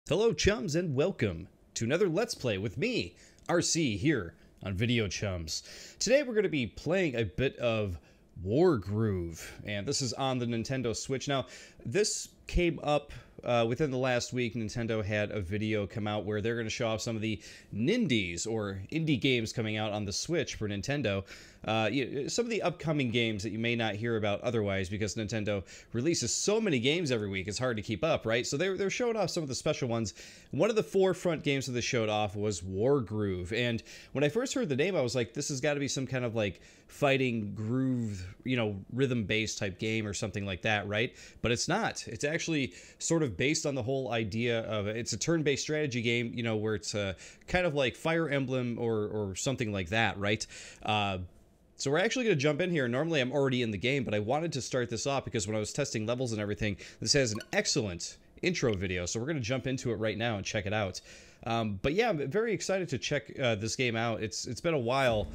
Hello chums and welcome to another Let's Play with me, RC, here on Video Chums. Today we're going to be playing a bit of Wargroove, and this is on the Nintendo Switch. Now, this came up within the last week. Nintendo had a video come out where they're going to show off some of the Nindies, or indie games coming out on the Switch for Nintendo. Some of the upcoming games that you may not hear about otherwise, because Nintendo releases so many games every week, it's hard to keep up, right? So they're showing off some of the special ones. One of the forefront games that they showed off was Wargroove, and when I first heard the name, I was like, this has got to be some kind of like fighting groove, rhythm-based type game or something like that, right? But it's not. It's actually sort of based on the whole idea of it's a turn-based strategy game, where it's kind of like Fire Emblem or something like that, right? So we're actually going to jump in here. Normally I'm already in the game, but I wanted to start this off because when I was testing levels and everything, this has an excellent intro video. So we're going to jump into it right now and check it out. But yeah, I'm very excited to check this game out. It's been a while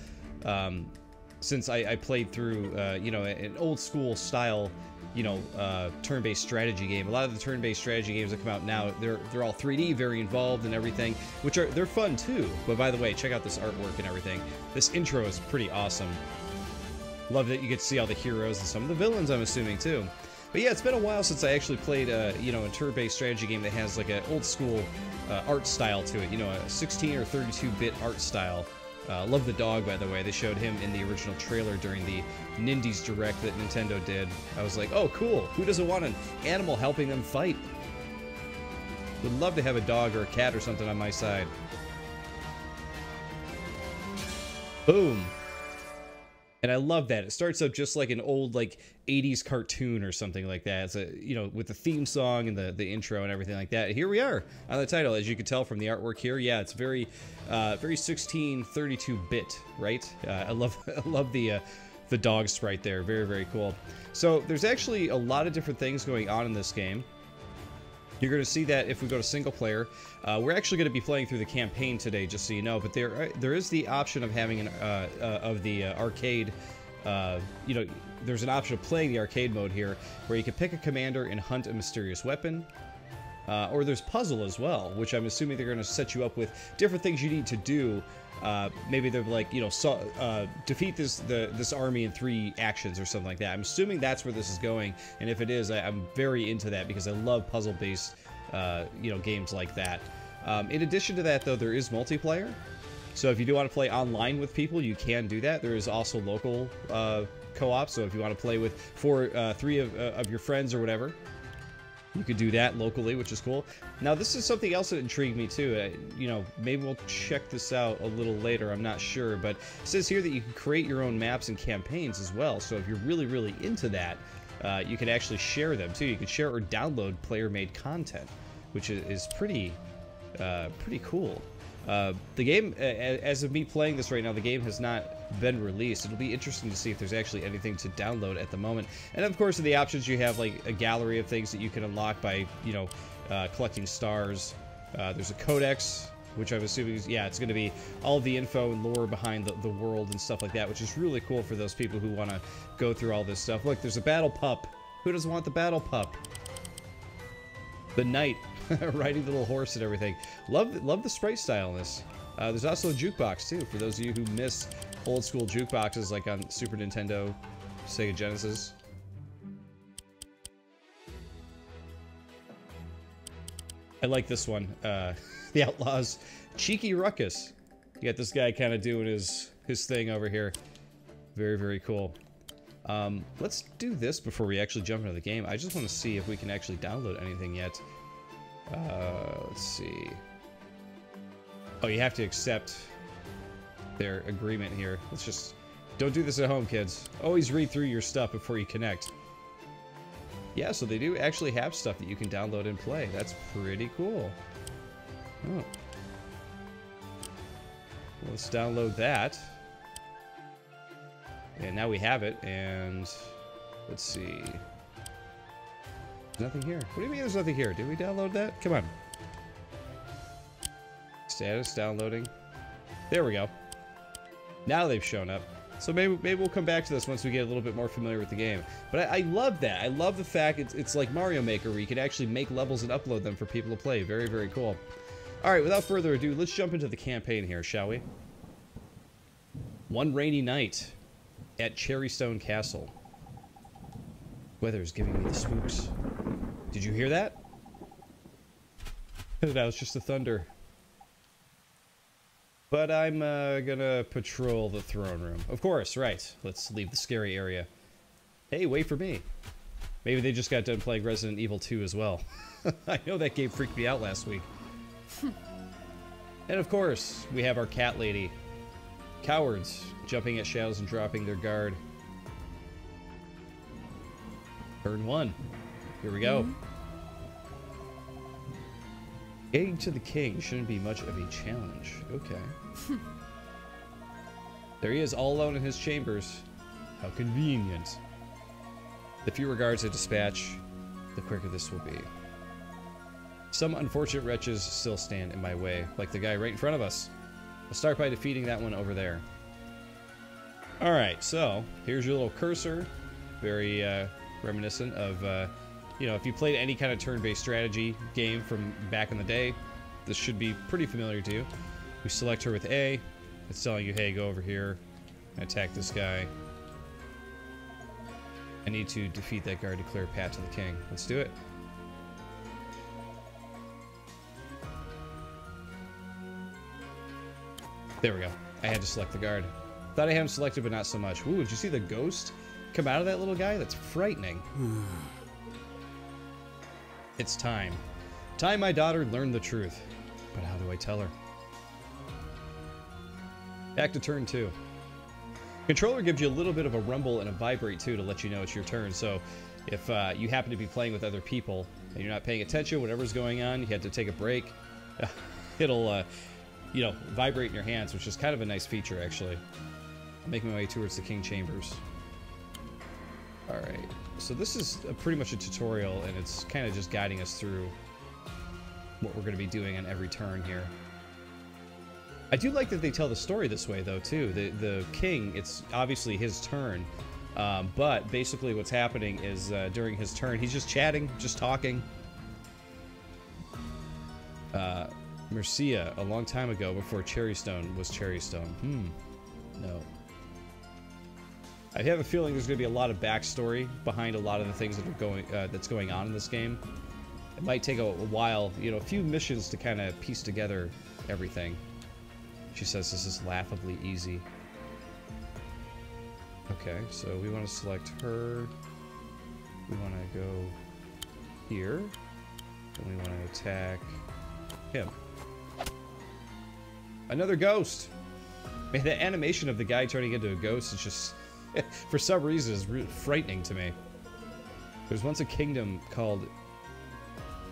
since I played through, an old school style, turn-based strategy game. A lot of the turn-based strategy games that come out now, they're all 3D, very involved and everything, they're fun too. But by the way, check out this artwork and everything. This intro is pretty awesome. Love that you get to see all the heroes and some of the villains, I'm assuming, too. But yeah, it's been a while since I actually played a turn-based strategy game that has like an old school art style to it, a 16 or 32-bit art style. Love the dog, by the way. They showed him in the original trailer during the Nindies Direct that Nintendo did. I was like, oh, cool. Who doesn't want an animal helping them fight? Would love to have a dog or a cat or something on my side. Boom. And I love that. It starts up just like an old, 80s cartoon or something like that. It's with the theme song and the intro and everything like that. Here we are on the title, as you can tell from the artwork here. Yeah, it's very 16, 32-bit, right? I love the dog sprite there. Very, very cool. So there's actually a lot of different things going on in this game. You're going to see that if we go to single player. We're actually going to be playing through the campaign today, just so you know. But there is the option of having arcade. There's an option of playing the arcade mode here, where you can pick a commander and hunt a mysterious weapon. Or there's puzzle as well, which I'm assuming they're going to set you up with different things you need to do. Maybe they're like, defeat this army in 3 actions or something like that. I'm assuming that's where this is going, and if it is, I'm very into that because I love puzzle-based, games like that. In addition to that, though, there is multiplayer. So if you do want to play online with people, you can do that. There is also local co-op, so if you want to play with 3 of your friends or whatever, you could do that locally, which is cool. Now, this is something else that intrigued me, too. Maybe we'll check this out a little later. I'm not sure. But it says here that you can create your own maps and campaigns as well. So if you're really, really into that, you can actually share them, too. You can share or download player-made content, which is pretty cool. The game, as of me playing this right now, the game has not been released. It'll be interesting to see if there's actually anything to download at the moment. And of course, in the options, you have like a gallery of things that you can unlock by, collecting stars. There's a codex, which I'm assuming is, yeah, it's going to be all the info and lore behind the world and stuff like that, which is really cool for those people who want to go through all this stuff. Look, there's a battle pup. Who doesn't want the battle pup? The knight. Riding the little horse and everything. Love the sprite style in this. There's also a jukebox too, for those of you who miss old school jukeboxes like on Super Nintendo, Sega Genesis. I like this one. The Outlaws. Cheeky Ruckus. You got this guy kind of doing his thing over here. Very, very cool. Let's do this before we actually jump into the game. I just want to see if we can actually download anything yet. Let's see. Oh, you have to accept their agreement here. Let's just... Don't do this at home, kids. Always read through your stuff before you connect. Yeah, so they do actually have stuff that you can download and play. That's pretty cool. Oh. Let's download that. And now we have it, and... Let's see... Nothing here. What do you mean there's nothing here? Did we download that? Come on. Status downloading. There we go. Now they've shown up. So maybe we'll come back to this once we get a little bit more familiar with the game. But I love that. I love the fact it's like Mario Maker, where you can actually make levels and upload them for people to play. Very, very cool. All right, without further ado, let's jump into the campaign here, shall we? One rainy night at Cherrystone Castle. Weather's giving me the spooks. Did you hear that? That was just the thunder. But I'm gonna patrol the throne room. Of course, right. Let's leave the scary area. Hey, wait for me. Maybe they just got done playing Resident Evil 2 as well. I know that game freaked me out last week. And of course, we have our cat lady. Cowards, jumping at shadows and dropping their guard. Turn 1. Here we go. Getting to the king shouldn't be much of a challenge. Okay. There he is, all alone in his chambers. How convenient. The fewer guards I dispatch, the quicker this will be. Some unfortunate wretches still stand in my way, like the guy right in front of us. I'll start by defeating that one over there. Alright, so here's your little cursor. Very reminiscent of, you know, if you played any kind of turn-based strategy game from back in the day, this should be pretty familiar to you. We select her with A. It's telling you, hey, go over here and attack this guy. I need to defeat that guard to clear a path to the king. Let's do it. There we go. I had to select the guard. Thought I had him selected, but not so much. Ooh, did you see the ghost come out of that little guy? That's frightening. It's time. Time my daughter learned the truth. But how do I tell her? Back to turn 2. Controller gives you a little bit of a rumble and a vibrate too to let you know it's your turn. So if you happen to be playing with other people and you're not paying attention, whatever's going on, you have to take a break, it'll you know, vibrate in your hands, which is kind of a nice feature, actually. I'm making my way towards the King Chambers. Alright, so this is pretty much a tutorial, and it's kind of just guiding us through what we're going to be doing on every turn here. I do like that they tell the story this way, though, too. The king, it's obviously his turn, but basically what's happening is during his turn, he's just chatting, just talking. Mercia, a long time ago, before Cherrystone was Cherrystone. No. I have a feeling there's going to be a lot of backstory behind a lot of the things that are going that's going on in this game. It might take a while, you know, a few missions to kind of piece together everything. She says this is laughably easy. Okay, so we want to select her. We want to go here. And we want to attack him. Another ghost! Man, the animation of the guy turning into a ghost is just, for some reason, is really frightening to me. There's once a kingdom called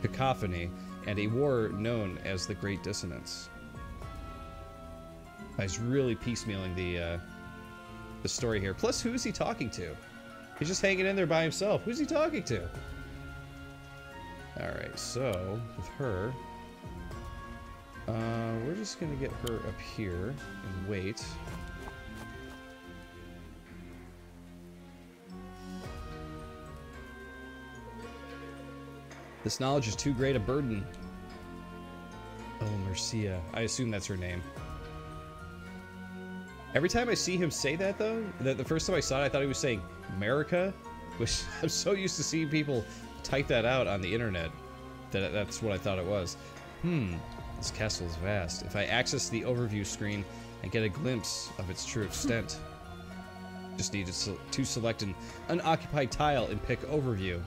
Cacophony, and a war known as the Great Dissonance. He's really piecemealing the story here. Plus, who is he talking to? He's just hanging in there by himself. Who's he talking to? Alright, so, with her... we're just gonna get her up here and wait. This knowledge is too great a burden. Oh, Mercia. I assume that's her name. Every time I see him say that, though, the first time I saw it, I thought he was saying America, which I'm so used to seeing people type that out on the internet that that's what I thought it was. This castle is vast. If I access the overview screen and get a glimpse of its true extent, just need to select an unoccupied tile and pick overview.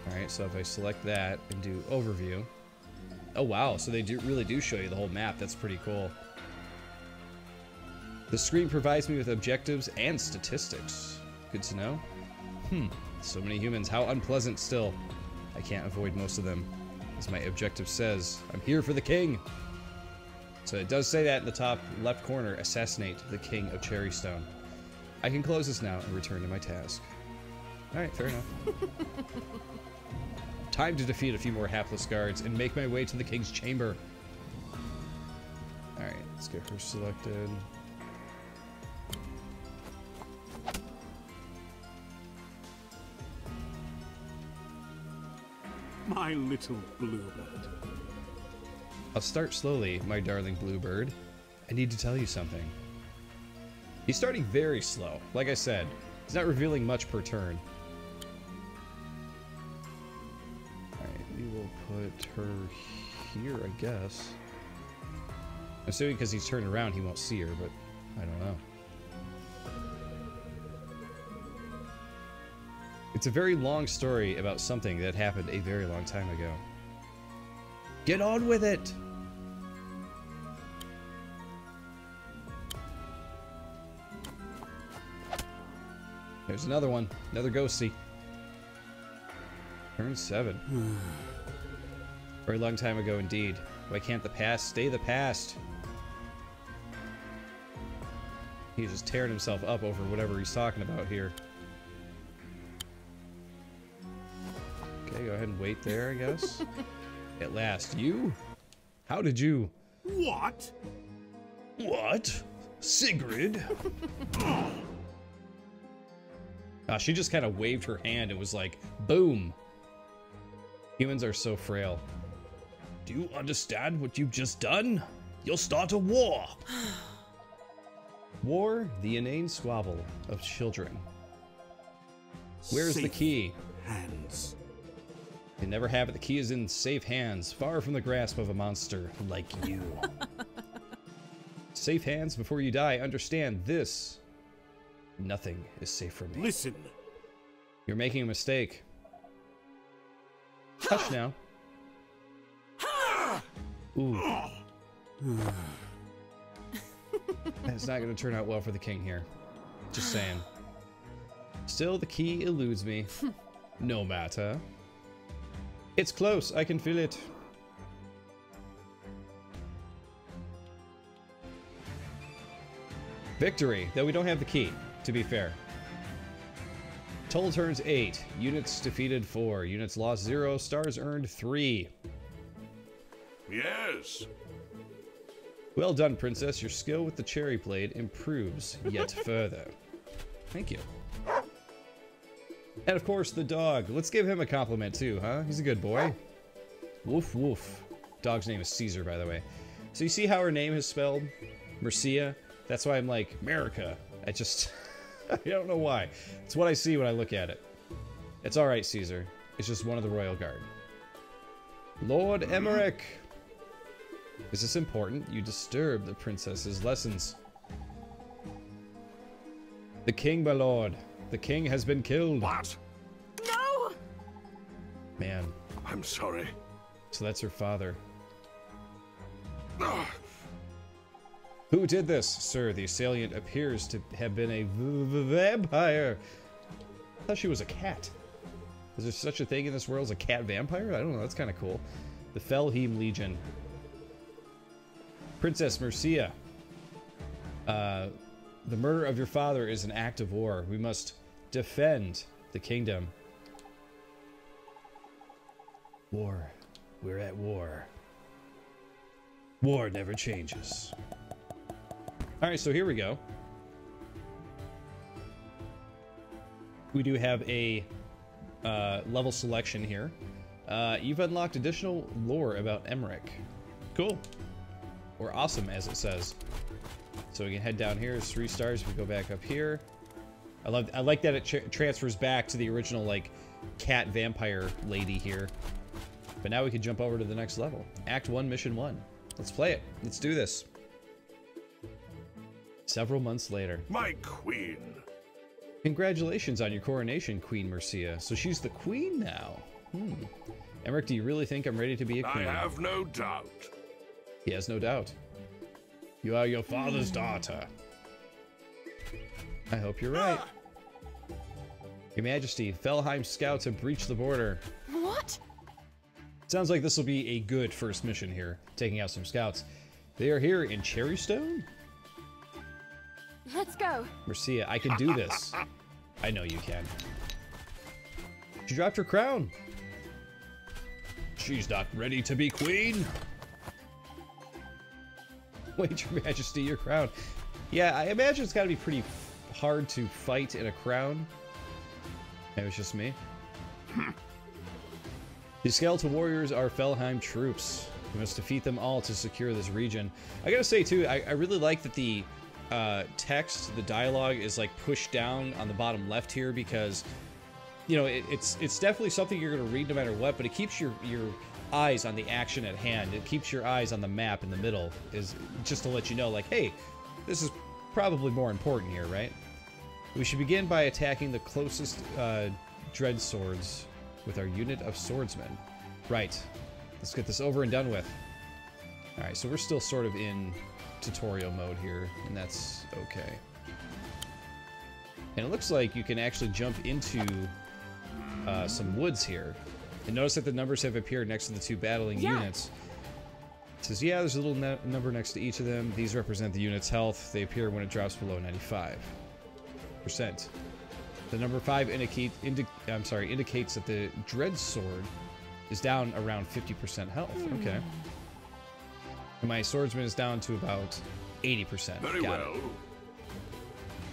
Alright, so if I select that and do overview... Oh wow, so they really do show you the whole map. That's pretty cool. The screen provides me with objectives and statistics. Good to know. So many humans. How unpleasant still. I can't avoid most of them. As my objective says, I'm here for the king. So it does say that in the top left corner, assassinate the king of Cherrystone. I can close this now and return to my task. Alright, fair enough. Time to defeat a few more hapless guards and make my way to the king's chamber. Alright, let's get her selected. My little bluebird. I'll start slowly, my darling bluebird. I need to tell you something. He's starting very slow. Like I said, he's not revealing much per turn. Alright, we will put her here, I guess. I'm assuming because he's turned around, he won't see her, but I don't know. It's a very long story about something that happened a very long time ago. Get on with it! There's another one. Another ghosty. Turn 7. Very long time ago indeed. Why can't the past stay the past? He's just tearing himself up over whatever he's talking about here. Okay, go ahead and wait there, I guess. At last, you? How did you? What? What? Sigrid? She just kind of waved her hand and was like, boom. Humans are so frail. Do you understand what you've just done? You'll start a war. War, the inane squabble of children. Where's the key? Hands. You never have it. The key is in safe hands, far from the grasp of a monster like you. Safe hands before you die. Understand this. Nothing is safe from me. Listen. You're making a mistake. Hush now. Ooh. That's not going to turn out well for the king here. Just saying. Still, the key eludes me. No matter. It's close. I can feel it. Victory, though we don't have the key, to be fair. Total turns 8. Units defeated 4. Units lost 0. Stars earned 3. Yes. Well done, princess. Your skill with the cherry blade improves yet further. Thank you. And of course, the dog. Let's give him a compliment too, huh? He's a good boy. Woof woof. Dog's name is Caesar, by the way. So you see how her name is spelled? Mercia? That's why I'm like, America. I just... I don't know why. It's what I see when I look at it. It's alright, Caesar. It's just one of the royal guard. Lord Emmerich! Is this important? You disturb the princess's lessons. The king, my lord. The king has been killed. What? No! Man. I'm sorry. So that's her father. Ugh. Who did this? Sir, the assailant appears to have been a vampire. I thought she was a cat. Is there such a thing in this world as a cat vampire? I don't know. That's kind of cool. The Felheim Legion. Princess Mercia. The murder of your father is an act of war. We must defend the kingdom. War. We're at war. War never changes. Alright, so here we go. We do have a level selection here. You've unlocked additional lore about Emmerich. Cool. Or awesome, as it says. So we can head down here. It's 3 stars. We go back up here. I like that it transfers back to the original, like, cat vampire lady here. But now we can jump over to the next level. Act 1, Mission 1. Let's play it. Let's do this. Several months later. My queen. Congratulations on your coronation, Queen Mercia. So she's the queen now. Emmerich, do you really think I'm ready to be a queen? I have no doubt. He has no doubt. You are your father's daughter. I hope you're right. Your Majesty, Felheim scouts have breached the border. What? Sounds like this will be a good first mission here, taking out some scouts. They are here in Cherrystone? Let's go. Mercia, I can do this. I know you can. She dropped her crown. She's not ready to be queen. Wait, Your Majesty, your crown. Yeah, I imagine it's got to be pretty hard to fight in a crown. Maybe it's just me. The Skeletal Warriors are Felheim troops. We must defeat them all to secure this region. I gotta say, too, I really like that the text, the dialogue, is like pushed down on the bottom left here because, you know, it's definitely something you're gonna read no matter what, but it keeps your eyes on the action at hand. It keeps your eyes on the map in the middle, is just to let you know, like, hey, this is probably more important here, right? We should begin by attacking the closest dread swords with our unit of swordsmen. Right. Let's get this over and done with. Alright, so we're still sort of in tutorial mode here, and that's okay. And it looks like you can actually jump into some woods here. And notice that the numbers have appeared next to the two battling units. It says, yeah, there's a little number next to each of them. These represent the unit's health. They appear when it drops below 95%. The number 5 indicates that the dread sword is down around 50% health. Okay. And my swordsman is down to about 80%. Very well.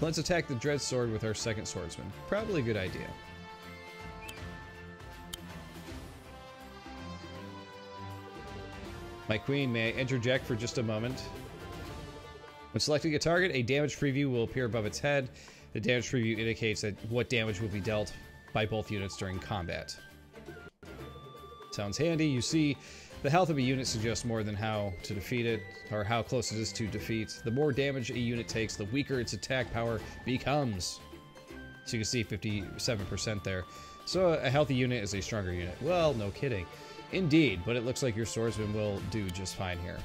Let's attack the dread sword with our second swordsman. Probably a good idea. My queen, may I interject for just a moment? When selecting a target, a damage preview will appear above its head. The damage preview indicates that what damage will be dealt by both units during combat. Sounds handy. You see, the health of a unit suggests more than how to defeat it, or how close it is to defeat. The more damage a unit takes, the weaker its attack power becomes. So you can see 57% there. So a healthy unit is a stronger unit. Well, no kidding. Indeed, but it looks like your swordsman will do just fine here.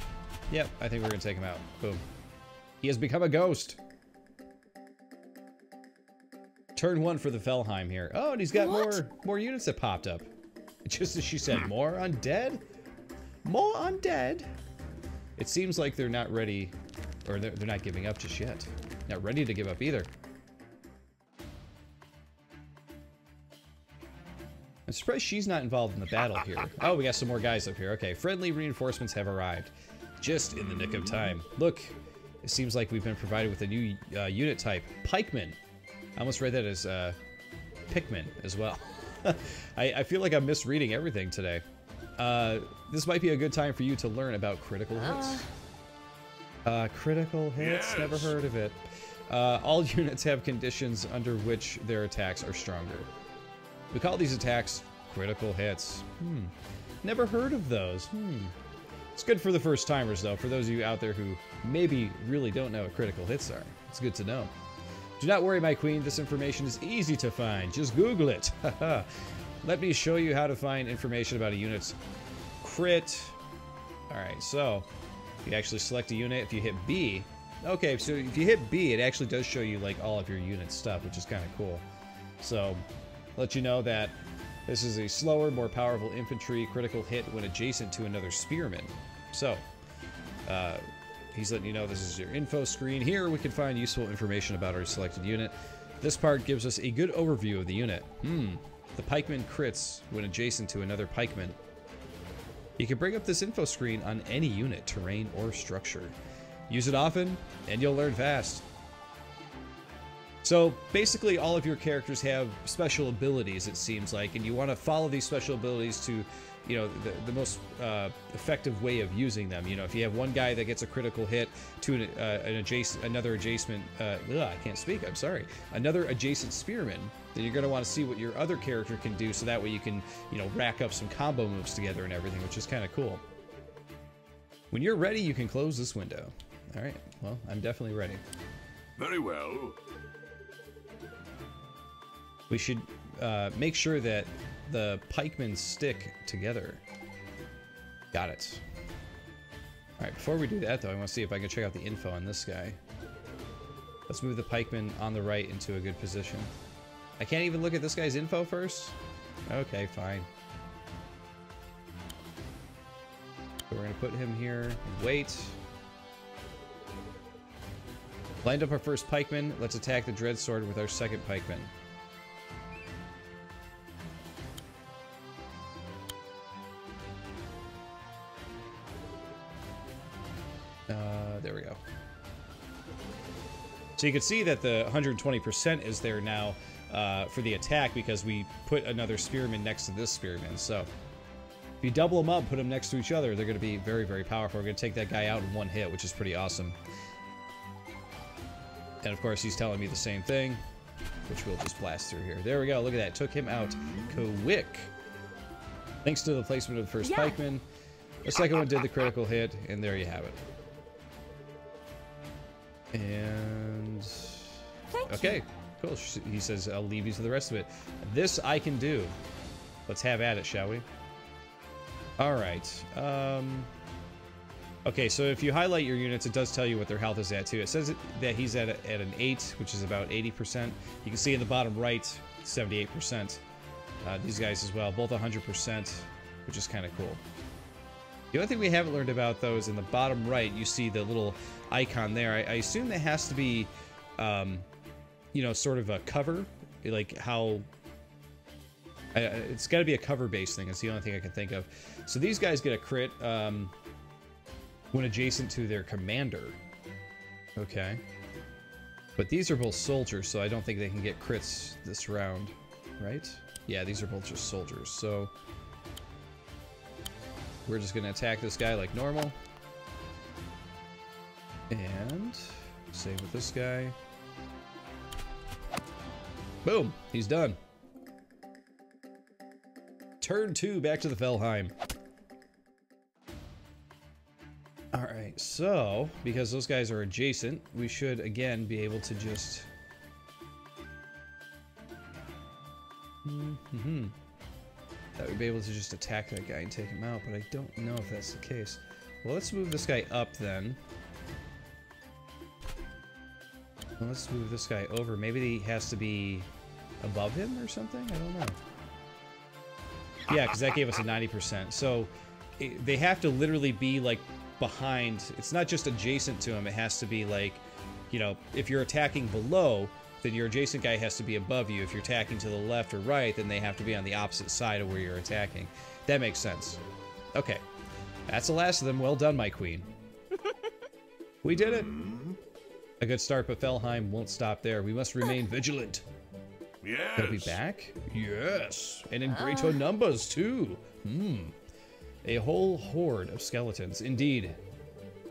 Yep, I think we're going to take him out. Boom. He has become a ghost. Turn 1 for the Felheim here. Oh, and he's got more units that popped up. Just as she said, more undead? More undead? It seems like they're not ready, or they're not giving up just yet. Not ready to give up either. I'm surprised she's not involved in the battle here. Oh, we got some more guys up here. Okay, friendly reinforcements have arrived. Just in the nick of time. Look, it seems like we've been provided with a new unit type. Pikemen. I almost read that as Pikmin as well. I feel like I'm misreading everything today. This might be a good time for you to learn about critical hits. Critical hits? Yes. Never heard of it. All units have conditions under which their attacks are stronger. We call these attacks critical hits. Never heard of those. It's good for the first timers, though. For those of you out there who maybe really don't know what critical hits are, it's good to know. Do not worry, my queen. This information is easy to find. Just Google it. Let me show you how to find information about a unit's crit. Alright, so you actually select a unit. If you hit B, okay, so if you hit B, it actually does show you like all of your unit stuff, which is kind of cool. So, let you know that this is a slower, more powerful infantry critical hit when adjacent to another spearman. So, he's letting you know this is your info screen. Here we can find useful information about our selected unit. This part gives us a good overview of the unit. The pikeman crits when adjacent to another pikeman. You can bring up this info screen on any unit, terrain, or structure. Use it often, and you'll learn fast. So basically all of your characters have special abilities, it seems like, and you want to follow these special abilities to, you know, the most effective way of using them. You know, if you have one guy that gets a critical hit to another adjacent spearman, then you're going to want to see what your other character can do, so that way you can, you know, rack up some combo moves together and everything, which is kind of cool. When you're ready, you can close this window. All right, well, I'm definitely ready. Very well. We should make sure that the pikemen stick together. Got it. Alright, before we do that though, I want to see if I can check out the info on this guy. Let's move the pikeman on the right into a good position. I can't even look at this guy's info first? Okay, fine. So we're going to put him here and wait. Lined up our first pikeman. Let's attack the dread sword with our second pikeman. There we go. So you can see that the 120% is there now for the attack, because we put another spearman next to this spearman. So If you double them up, put them next to each other, they're going to be very, very powerful. We're going to take that guy out in one hit, which is pretty awesome. And of course, he's telling me the same thing, which we'll just blast through here. There we go. Look at that. Took him out quick. Thanks to the placement of the first pikeman. The second one did the critical hit, and there you have it. And... okay, cool. He says, I'll leave you to the rest of it. This I can do. Let's have at it, shall we? Alright. Okay, so if you highlight your units, it does tell you what their health is at, too. It says that he's at an 8, which is about 80%. You can see in the bottom right, 78%. These guys as well, both 100%, which is kind of cool. The only thing we haven't learned about, though, is in the bottom right, you see the little icon there. I assume that has to be, you know, sort of a cover, like how... it's got to be a cover-based thing. It's the only thing I can think of. So these guys get a crit when adjacent to their commander. Okay. But these are both soldiers, so I don't think they can get crits this round, right? Yeah, these are both just soldiers, so... we're just going to attack this guy like normal. And... same with this guy. Boom! He's done. Turn 2, back to the Felheim. Alright, so, because those guys are adjacent, we should, again, be able to just... that we'd be able to just attack that guy and take him out, but I don't know if that's the case. Well, let's move this guy up, then. Well, let's move this guy over. Maybe he has to be above him or something? I don't know. Yeah, because that gave us a 90%. So they have to literally be like behind. It's not just adjacent to him. It has to be like, you know, if you're attacking below, then your adjacent guy has to be above you. If you're attacking to the left or right, then they have to be on the opposite side of where you're attacking. That makes sense. Okay. That's the last of them. Well done, my queen. We did it. A good start, but Felheim won't stop there. We must remain vigilant. Yes. They'll be back? Yes. And in greater numbers, too. A whole horde of skeletons. Indeed.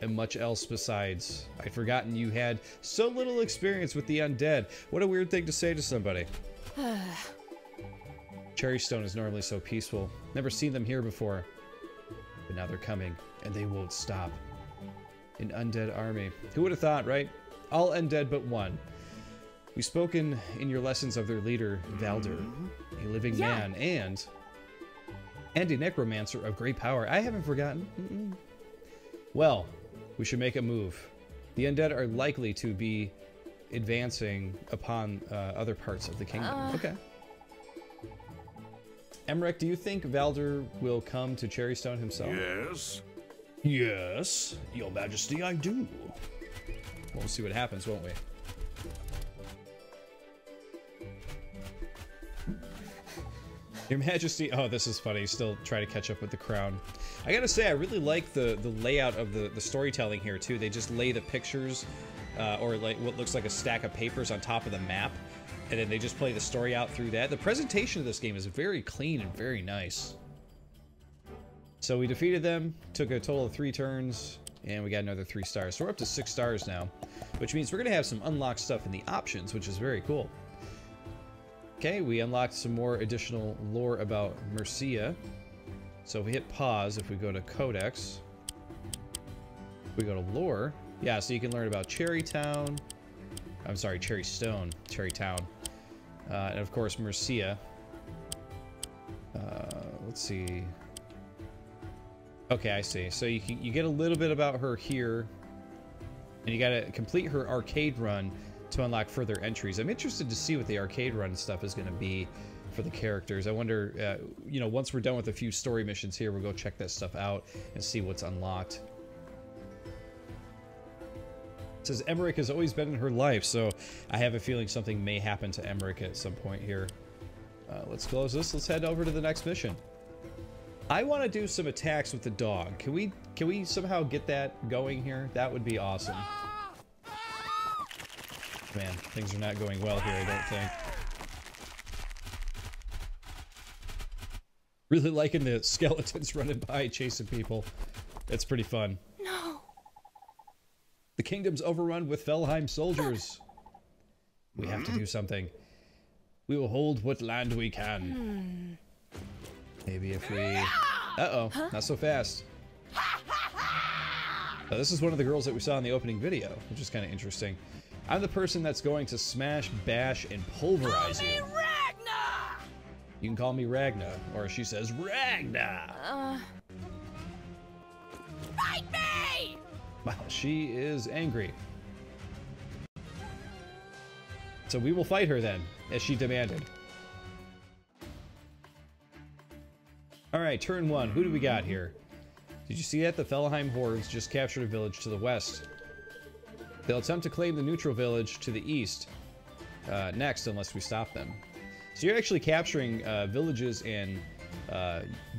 And much else besides. I'd forgotten you had so little experience with the undead. What a weird thing to say to somebody. Cherrystone is normally so peaceful. Never seen them here before. But now they're coming, and they won't stop. An undead army. Who would have thought, right? All undead but one. We've spoken in your lessons of their leader, Valder, a living man, and a necromancer of great power. I haven't forgotten. Well, we should make a move. The undead are likely to be advancing upon other parts of the kingdom. Okay. Emmerich, do you think Valder will come to Cherrystone himself? Yes. Yes, Your Majesty, I do. We'll see what happens, won't we? Your Majesty, oh, this is funny. Still trying to catch up with the crown. I gotta say, I really like the layout of the storytelling here, too. They just lay the pictures, or like what looks like a stack of papers on top of the map, and then they just play the story out through that. The presentation of this game is very clean and very nice. So we defeated them, took a total of 3 turns, and we got another 3 stars. So we're up to 6 stars now, which means we're gonna have some unlocked stuff in the options, which is very cool. Okay, we unlocked some more additional lore about Mercia. So if we hit pause, if we go to Codex, we go to lore. Yeah, so you can learn about Cherrytown. I'm sorry, Cherrystone, Cherrytown. And of course, Mercia. Let's see. Okay, I see. So you get a little bit about her here. And you gotta complete her arcade run to unlock further entries. I'm interested to see what the arcade run stuff is going to be for the characters. I wonder, you know, once we're done with a few story missions here, we'll go check that stuff out and see what's unlocked. It says Emmerich has always been in her life, so I have a feeling something may happen to Emmerich at some point here. Let's close this. Let's head over to the next mission. I want to do some attacks with the dog. Can we somehow get that going here? That would be awesome. Man, things are not going well here, I don't think. Really liking the skeletons running by, chasing people. That's pretty fun. No. The kingdom's overrun with Felheim soldiers. We have to do something. We will hold what land we can. Maybe if we... Uh-oh, not so fast. This is one of the girls that we saw in the opening video, which is kind of interesting. I'm the person that's going to smash, bash, and pulverize you. Ragna! You can call me Ragna, or she says Ragna. Fight me! Wow, she is angry. So we will fight her then, as she demanded. Alright, turn one. Who do we got here? Did you see that? The Felheim hordes just captured a village to the west. They'll attempt to claim the neutral village to the east next, unless we stop them. So you're actually capturing villages and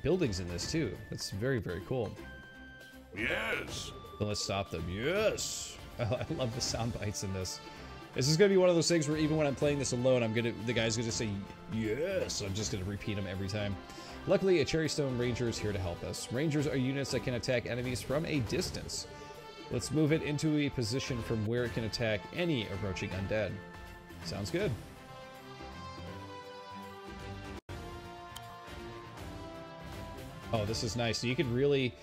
buildings in this too. That's very, very cool. Yes. So let's stop them. Yes! I love the sound bites in this. This is gonna be one of those things where even when I'm playing this alone, the guy's gonna say yes. I'm just gonna repeat them every time. Luckily, a Cherrystone Ranger is here to help us. Rangers are units that can attack enemies from a distance. Let's move it into a position from where it can attack any approaching undead. Sounds good. Oh, this is nice. So you can really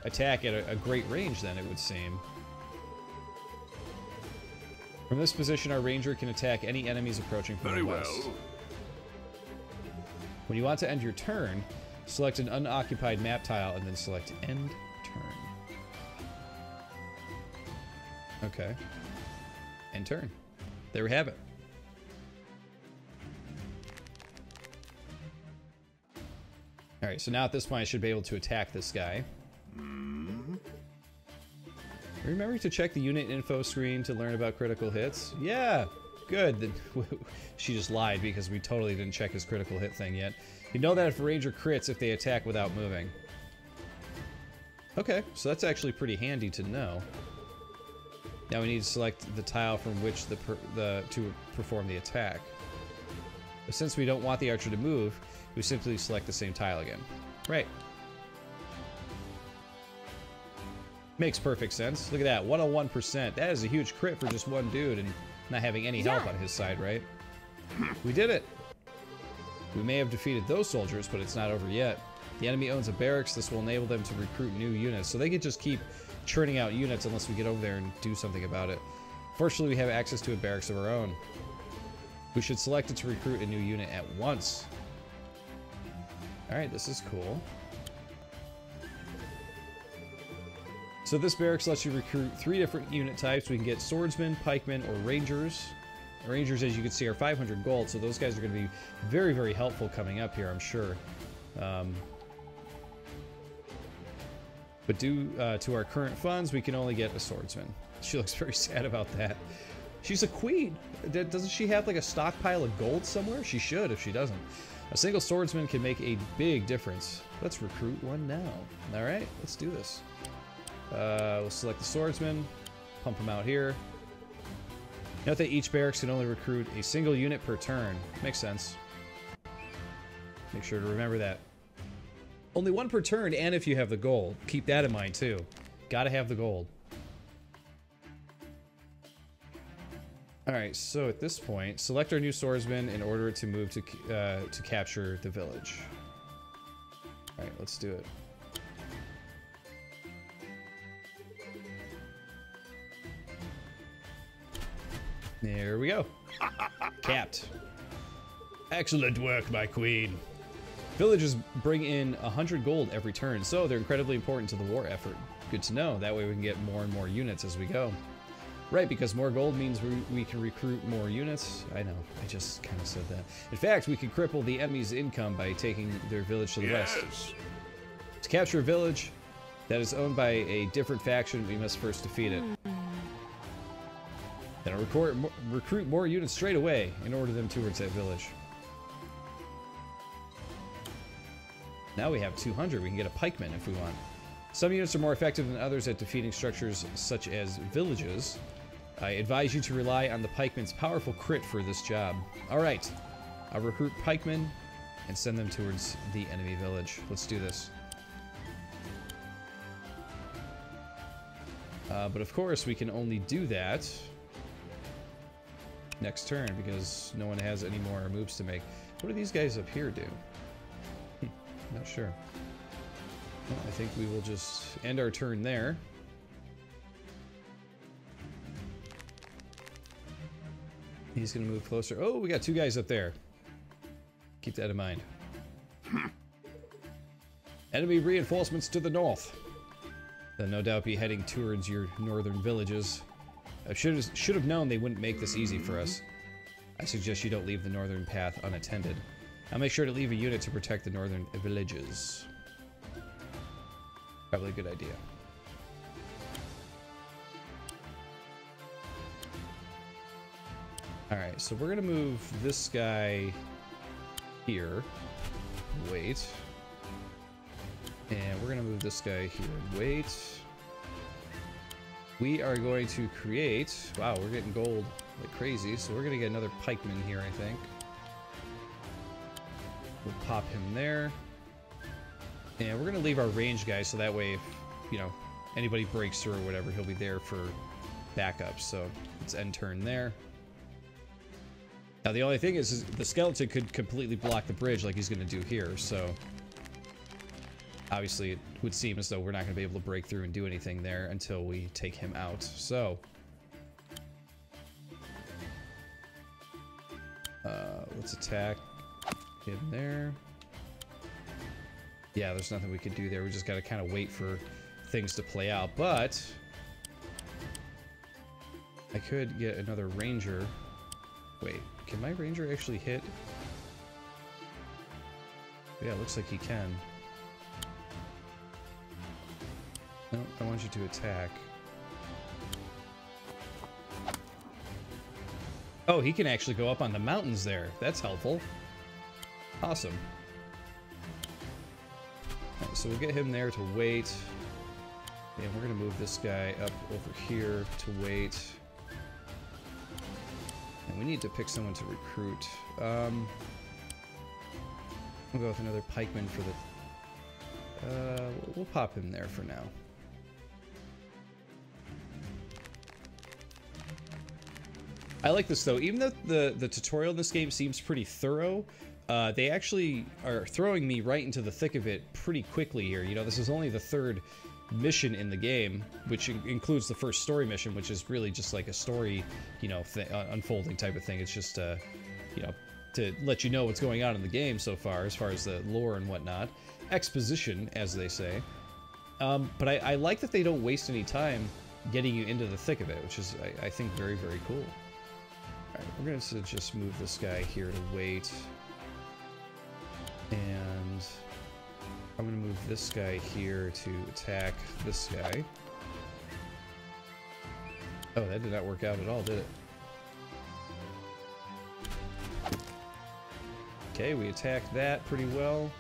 attack at a great range then, it would seem. From this position, our ranger can attack any enemies approaching from the west. Very well. When you want to end your turn, select an unoccupied map tile and then select End Turn. Okay. End turn. There we have it. Alright, so now at this point I should be able to attack this guy. Remember to check the unit info screen to learn about critical hits? Yeah! Good. She just lied because we totally didn't check his critical hit thing yet. You know that if a ranger crits if they attack without moving. Okay, so that's actually pretty handy to know. Now we need to select the tile from which to perform the attack. But since we don't want the archer to move, we simply select the same tile again. Right. Makes perfect sense. Look at that, 101%. That is a huge crit for just one dude and not having any help on his side, right? We did it! We may have defeated those soldiers, but it's not over yet. The enemy owns a barracks. This will enable them to recruit new units. So they can just keep churning out units unless we get over there and do something about it. Fortunately, we have access to a barracks of our own. We should select it to recruit a new unit at once. Alright, this is cool. So this barracks lets you recruit 3 different unit types. We can get swordsmen, pikemen, or rangers. Rangers, as you can see, are 500 gold, so those guys are going to be very, very helpful coming up here, I'm sure. But due to our current funds, we can only get a swordsman. She looks very sad about that. She's a queen. Doesn't she have like a stockpile of gold somewhere? She should if she doesn't. A single swordsman can make a big difference. Let's recruit one now. All right, let's do this. We'll select the swordsman, pump him out here. Note that each barracks can only recruit a single unit per turn. Makes sense. Make sure to remember that. Only one per turn, and if you have the gold. Keep that in mind, too. Gotta have the gold. Alright, so at this point, select our new swordsman in order to move to capture the village. Alright, let's do it. There we go. Capped. Excellent work, my queen. Villages bring in 100 gold every turn, so they're incredibly important to the war effort. Good to know. That way we can get more and more units as we go. Right, because more gold means we can recruit more units. I know, I just kind of said that. In fact, we can cripple the enemy's income by taking their village to the west. To capture a village that is owned by a different faction, we must first defeat it. Then recruit more units straight away and order them towards that village. Now we have 200. We can get a pikeman if we want. Some units are more effective than others at defeating structures such as villages. I advise you to rely on the pikeman's powerful crit for this job. Alright, I'll recruit pikemen and send them towards the enemy village. Let's do this. But of course, we can only do that next turn because no one has any more moves to make. What do these guys up here do? Not sure. Well, I think we will just end our turn there. He's going to move closer. Oh, we got two guys up there. Keep that in mind. Enemy reinforcements to the north. They'll no doubt be heading towards your northern villages. I should have known they wouldn't make this easy for us. I suggest you don't leave the northern path unattended. I'll make sure to leave a unit to protect the northern villages. Probably a good idea. Alright, so we're gonna move this guy here. Wait. And we're gonna move this guy here. Wait. We are going to create... Wow, we're getting gold like crazy. So we're gonna get another pikeman here, I think. We'll pop him there. And we're gonna leave our range guy so that way if, you know, anybody breaks through or whatever, he'll be there for backup. So let's end turn there. Now the only thing is the skeleton could completely block the bridge like he's gonna do here, so obviously it would seem as though we're not gonna be able to break through and do anything there until we take him out. So let's attack him there. Yeah, there's nothing we could do there. We just gotta kind of wait for things to play out, but I could get another ranger. Wait, can my ranger actually hit? Yeah, it looks like he can. No, I want you to attack. Oh, he can actually go up on the mountains there. That's helpful. Awesome. Alright, so we'll get him there to wait. And we're going to move this guy up over here to wait. And we need to pick someone to recruit. We'll go with another pikeman for the... we'll pop him there for now. I like this though. Even though the tutorial in this game seems pretty thorough, they actually are throwing me right into the thick of it pretty quickly here. You know, this is only the third mission in the game, which includes the first story mission, which is really just like a story, you know, unfolding type of thing. It's just, you know, to let you know what's going on in the game so far as the lore and whatnot. Exposition, as they say. But I like that they don't waste any time getting you into the thick of it, which is, I think, very, very cool. Alright, we're going to just move this guy here to wait. And I'm going to move this guy here to attack this guy. Oh, that did not work out at all, did it? Okay, we attacked that pretty well.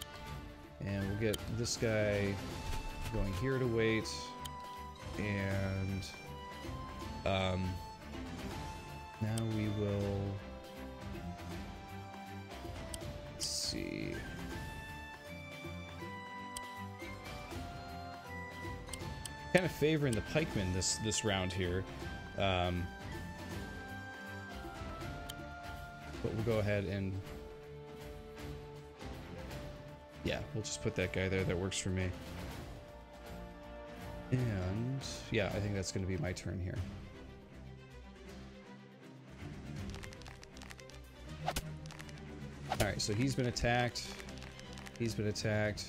And we'll get this guy going here to wait. And now we will... Let's see... Kind of favoring the pikemen this round here, but we'll go ahead and yeah, we'll just put that guy there. That works for me. And yeah, I think that's going to be my turn here. All right, so he's been attacked. He's been attacked.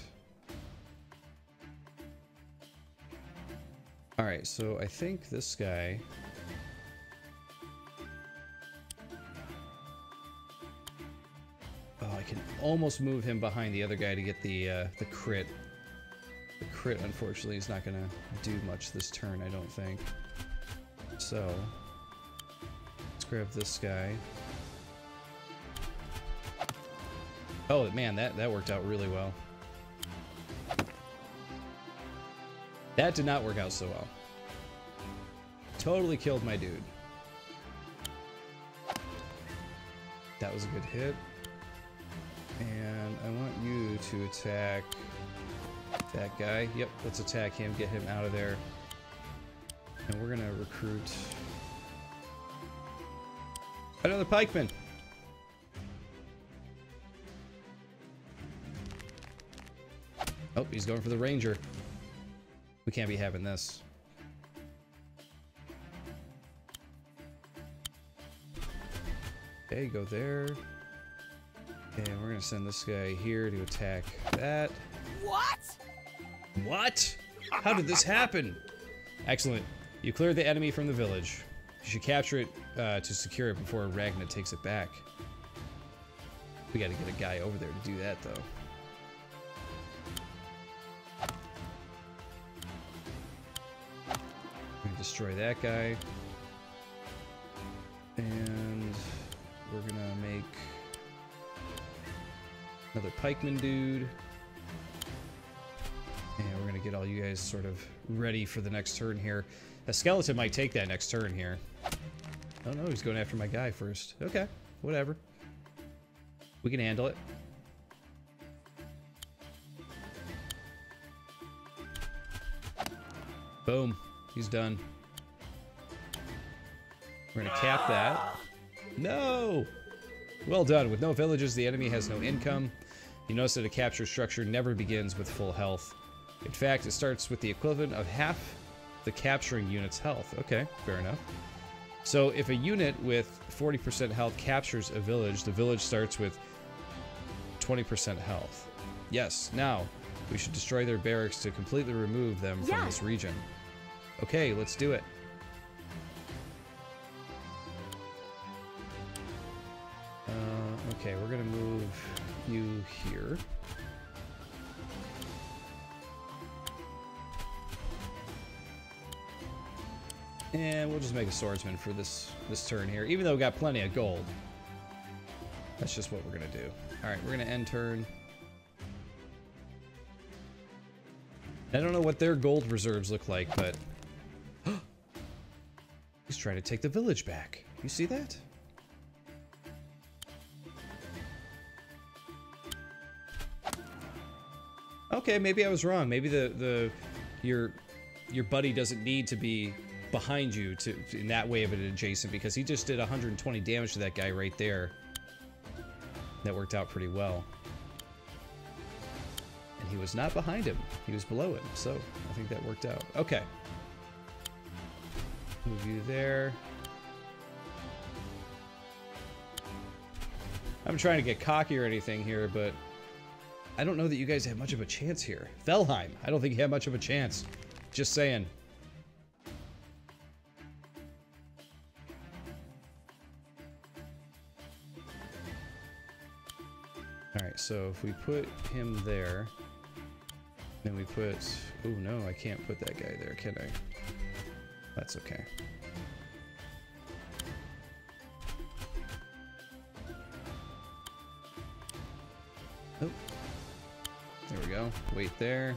Alright, so I think this guy... Oh, I can almost move him behind the other guy to get the crit. The crit, unfortunately, is not going to do much this turn, I don't think. So, let's grab this guy. Oh, man, that worked out really well. That did not work out so well. Totally killed my dude. That was a good hit. And I want you to attack that guy. Yep, let's attack him, get him out of there. And we're gonna recruit another pikeman. Oh, he's going for the ranger. We can't be having this. Okay, go there. And we're gonna send this guy here to attack that. What? What? How did this happen? Excellent. You cleared the enemy from the village. You should capture it to secure it before Ragna takes it back. We gotta get a guy over there to do that, though. We're gonna destroy that guy. And we're gonna make another pikeman dude. And we're gonna get all you guys sort of ready for the next turn here. A skeleton might take that next turn here. Oh no, he's going after my guy first. Okay, whatever. We can handle it. Boom, he's done. We're gonna cap that. No! Well done. With no villages, the enemy has no income. You notice that a capture structure never begins with full health. In fact, it starts with the equivalent of half the capturing unit's health. Okay, fair enough. So if a unit with 40% health captures a village, the village starts with 20% health. Yes, now we should destroy their barracks to completely remove them from this region. Okay, let's do it. Okay, we're gonna move you here. And we'll just make a swordsman for this turn here, even though we got plenty of gold. That's just what we're gonna do. Alright, we're gonna end turn. I don't know what their gold reserves look like, but he's trying to take the village back. You see that? Okay, maybe I was wrong. Maybe your buddy doesn't need to be behind you to in that way of an adjacent, because he just did 120 damage to that guy right there. That worked out pretty well. And he was not behind him. He was below him, so I think that worked out. Okay. Move you there. I'm trying to get cocky or anything here, but I don't know that you guys have much of a chance here. Felheim, I don't think you have much of a chance. Just saying. Alright, so if we put him there, then we put... Oh no, I can't put that guy there, can I? That's okay. Oh. There we go. Wait there.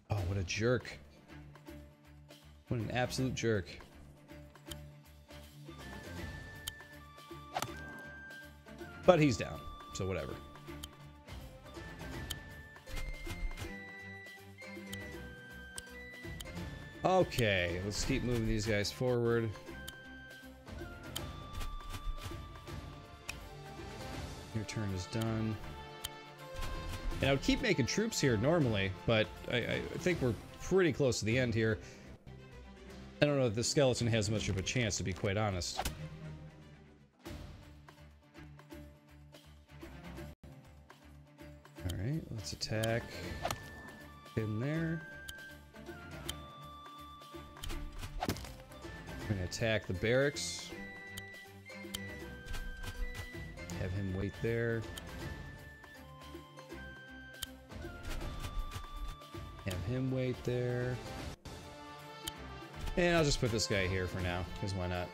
Oh, what a jerk. What an absolute jerk. But he's down, so whatever. Okay, let's keep moving these guys forward. Your turn is done. And I would keep making troops here normally, but I think we're pretty close to the end here. I don't know if the skeleton has much of a chance, to be quite honest. Alright, let's attack in there. We're gonna attack the barracks. Have him wait there. Have him wait there. And I'll just put this guy here for now, because why not?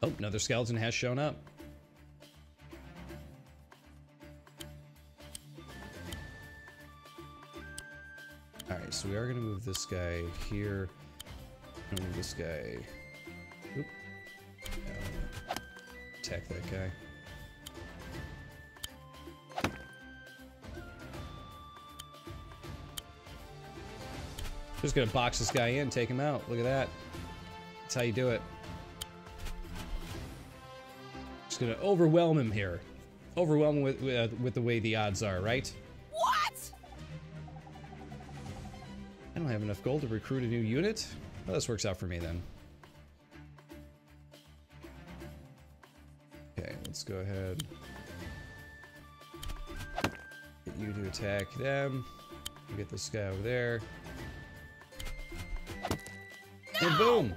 Oh, another skeleton has shown up. move this guy here. I'm gonna move this guy. Oop. Attack that guy. Just gonna box this guy in, take him out. Look at that. That's how you do it. Just gonna overwhelm him here. Overwhelm him with the way the odds are, right? What? I don't have enough gold to recruit a new unit. Well, this works out for me then. Okay, let's go ahead. Get you to attack them. You get this guy over there. No! And boom!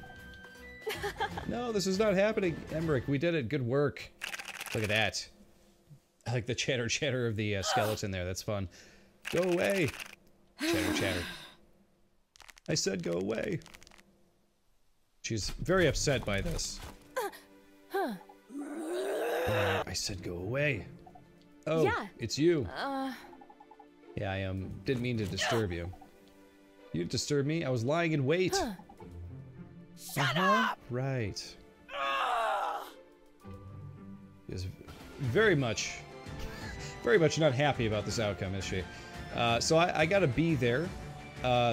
No, this is not happening. Emmerich, we did it. Good work. Look at that. I like the chatter of the skeleton there. That's fun. Go away. Chatter. I said go away. She's very upset by this. I said go away. Oh, yeah. It's you. Yeah, I didn't mean to disturb you. You didn't disturb me. I was lying in wait. Shut up! Right. Is very much not happy about this outcome, is she? So I got a B there.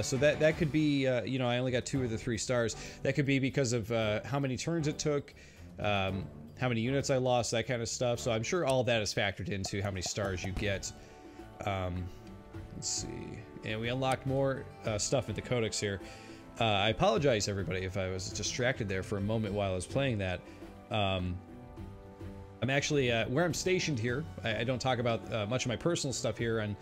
So that could be, you know, I only got 2 of the 3 stars. That could be because of how many turns it took, how many units I lost, that kind of stuff. So I'm sure all that is factored into how many stars you get. Let's see. And we unlocked more stuff at the Codex here. I apologize, everybody, if I was distracted there for a moment while I was playing that. I'm actually, where I'm stationed here, I don't talk about much of my personal stuff here on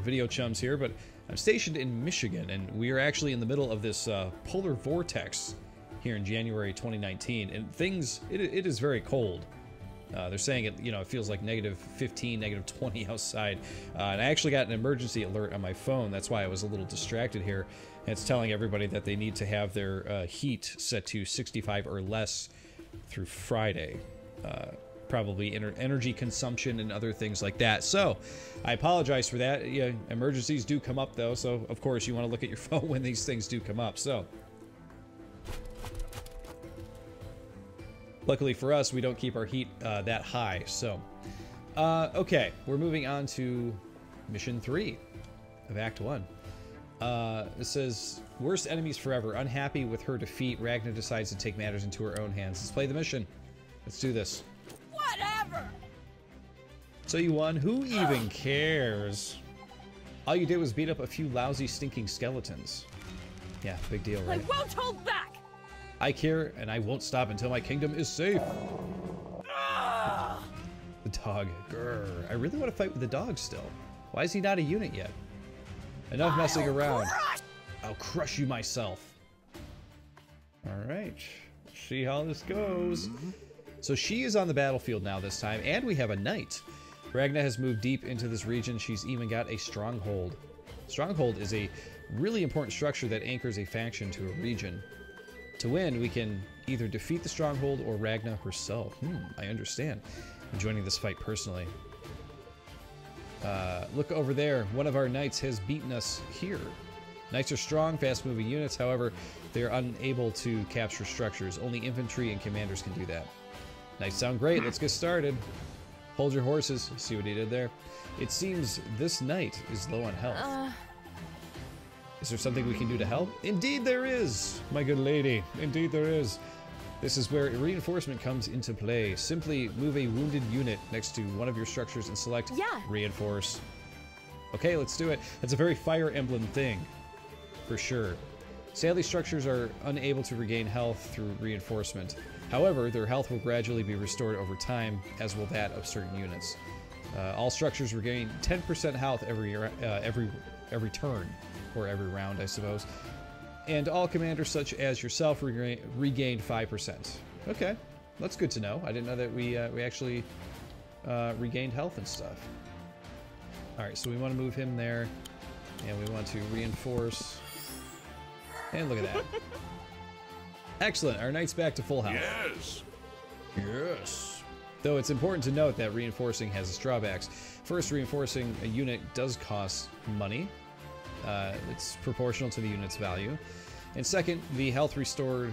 Video Chums here, but I'm stationed in Michigan, and we are actually in the middle of this polar vortex here in January 2019, and it is very cold. They're saying it, you know, it feels like -15, -20 outside. And I actually got an emergency alert on my phone. That's why I was a little distracted here. And it's telling everybody that they need to have their heat set to 65 or less through Friday. Probably energy consumption and other things like that. So I apologize for that. Yeah, emergencies do come up though. So of course you want to look at your phone when these things do come up. So luckily for us, we don't keep our heat that high. So okay, we're moving on to mission 3 of Act 1. It says, worst enemies forever. Unhappy with her defeat, Ragna decides to take matters into her own hands. Let's play the mission. Let's do this. Whatever. So you won? Who even cares? All you did was beat up a few lousy, stinking skeletons. Yeah, big deal, right? I won't hold back. I care, and I won't stop until my kingdom is safe. The dog. Grr. I really want to fight with the dog still. Why is he not a unit yet? Enough messing around. I'll crush you myself. Alright. See how this goes. So she is on the battlefield now this time, and we have a knight. Ragna has moved deep into this region. She's even got a stronghold. Stronghold is a really important structure that anchors a faction to a region. To win, we can either defeat the stronghold or Ragna herself. I understand. I'm joining this fight personally. Look over there. One of our knights has beaten us here. Knights are strong, fast-moving units. However, they are unable to capture structures. Only infantry and commanders can do that. Knights sound great. Let's get started. Hold your horses. See what he did there? It seems this knight is low on health. Is there something we can do to help? Indeed there is, my good lady. Indeed there is. This is where reinforcement comes into play. Simply move a wounded unit next to one of your structures and select reinforce. Okay, let's do it. That's a very Fire Emblem thing, for sure. Sadly, structures are unable to regain health through reinforcement. However, their health will gradually be restored over time, as will that of certain units. All structures regain 10% health every turn. Or every round, I suppose. And all commanders such as yourself regain 5%. Okay, that's good to know. I didn't know that we actually regained health and stuff. Alright, so we want to move him there. And we want to reinforce. And look at that. Excellent, our knight's back to full health. Yes. Yes. Though it's important to note that reinforcing has its drawbacks. First, reinforcing a unit does cost money. It's proportional to the unit's value. And second, the health restored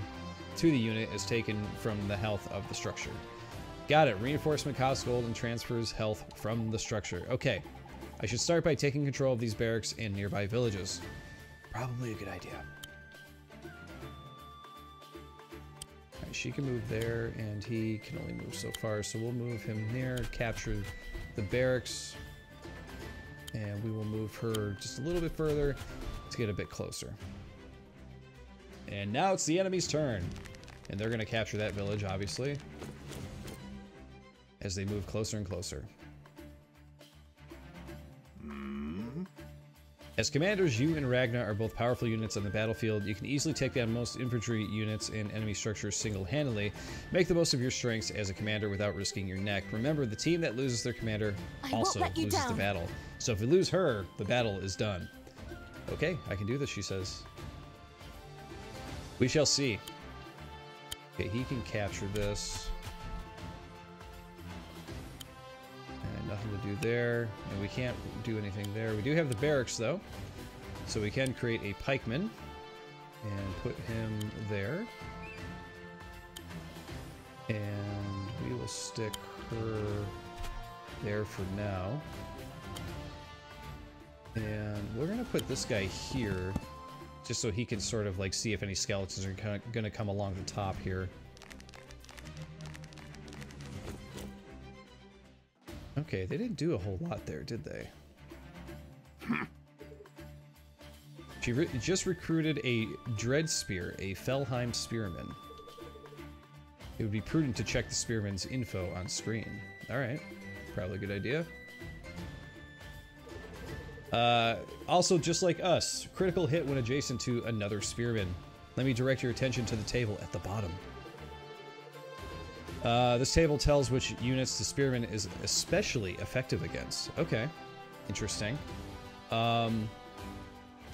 to the unit is taken from the health of the structure. Got it. Reinforcement costs gold and transfers health from the structure. Okay. I should start by taking control of these barracks and nearby villages. Probably a good idea. Alright, she can move there, and he can only move so far, so we'll move him there, capture the barracks, and we will move her just a little bit further to get a bit closer. And now it's the enemy's turn. And they're going to capture that village, obviously, as they move closer and closer. As commanders, you and Ragna are both powerful units on the battlefield. You can easily take down most infantry units and enemy structures single-handedly. Make the most of your strengths as a commander without risking your neck. Remember, the team that loses their commander also loses the battle. So if we lose her, the battle is done. Okay, I can do this, she says. We shall see. Okay, he can capture this. And nothing to do there. And we can't do anything there. We do have the barracks, though. So we can create a pikeman and put him there. And we will stick her there for now. And we're going to put this guy here, just so he can sort of like see if any skeletons are going to come along the top here. Okay, they didn't do a whole lot there, did they? She just recruited a Dread Spear, a Felheim Spearman. It would be prudent to check the Spearman's info on screen. Alright, probably a good idea. Also, just like us, critical hit when adjacent to another Spearman. Let me direct your attention to the table at the bottom. This table tells which units the Spearman is especially effective against. Okay, interesting.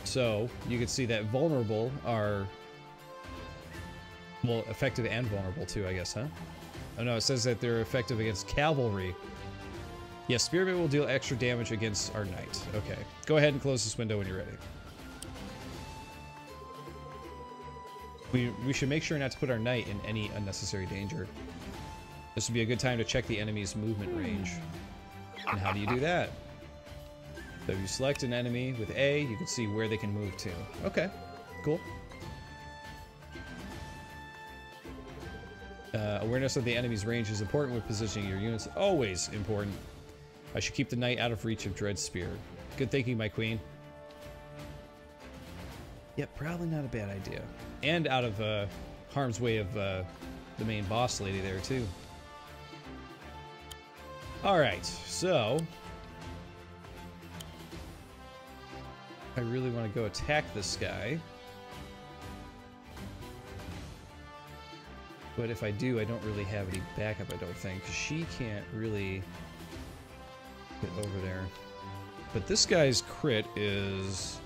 So, you can see that vulnerable are... well, effective and vulnerable too, I guess, huh? Oh no, it says that they're effective against cavalry. Yes, Spearman will deal extra damage against our knight. Okay. Go ahead and close this window when you're ready. We should make sure not to put our knight in any unnecessary danger. This would be a good time to check the enemy's movement range. And how do you do that? So if you select an enemy with A, you can see where they can move to. Okay, cool. Awareness of the enemy's range is important when positioning your units. Always important. I should keep the knight out of reach of Dread Spear. Good thinking, my queen. Yep, probably not a bad idea. And out of harm's way of the main boss lady there, too. Alright, so... I really want to go attack this guy. But if I do, I don't really have any backup, I don't think. She can't really get over there. But this guy's crit is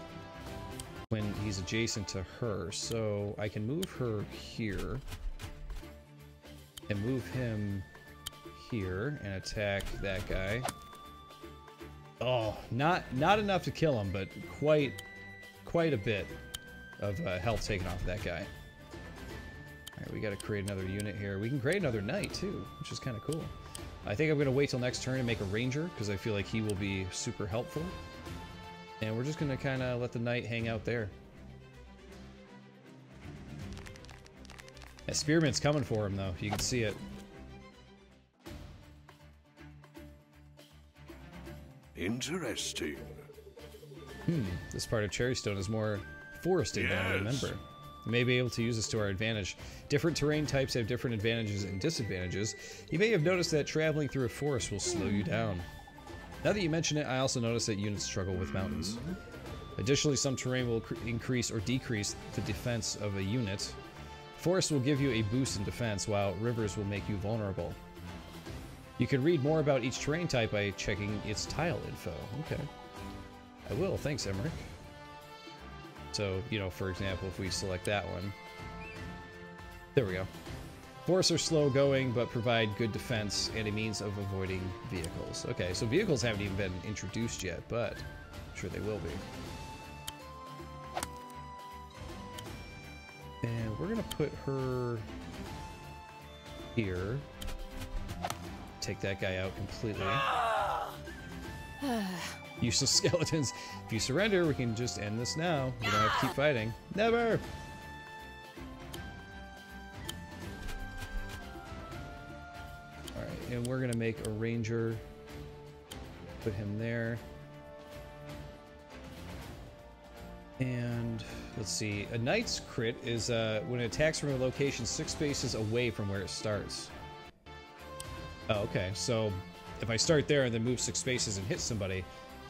when he's adjacent to her. So I can move her here. And move him here and attack that guy. Oh, not enough to kill him, but quite a bit of health taken off of that guy. Alright, we gotta create another unit here. We can create another knight, too, which is kind of cool. I think I'm gonna wait till next turn and make a ranger, because I feel like he will be super helpful. And we're just gonna kind of let the knight hang out there. That spearman's coming for him, though. You can see it. Interesting. This part of Cherrystone is more forested than I remember. We may be able to use this to our advantage. Different terrain types have different advantages and disadvantages. You may have noticed that traveling through a forest will slow you down. Now that you mention it, I also noticed that units struggle with mountains. Additionally, some terrain will increase or decrease the defense of a unit. Forests will give you a boost in defense, while rivers will make you vulnerable. You can read more about each terrain type by checking its tile info. Okay. I will, thanks, Emmerich. So, you know, for example, if we select that one. There we go. Forests are slow going, but provide good defense and a means of avoiding vehicles. Okay, so vehicles haven't even been introduced yet, but I'm sure they will be. And we're gonna put her here. Take that guy out completely. Useless skeletons. If you surrender, we can just end this now. We don't have to keep fighting. Never! Alright, and we're gonna make a ranger. Put him there. And let's see. A knight's crit is when it attacks from a location 6 spaces away from where it starts. Oh, okay. So if I start there and then move 6 spaces and hit somebody,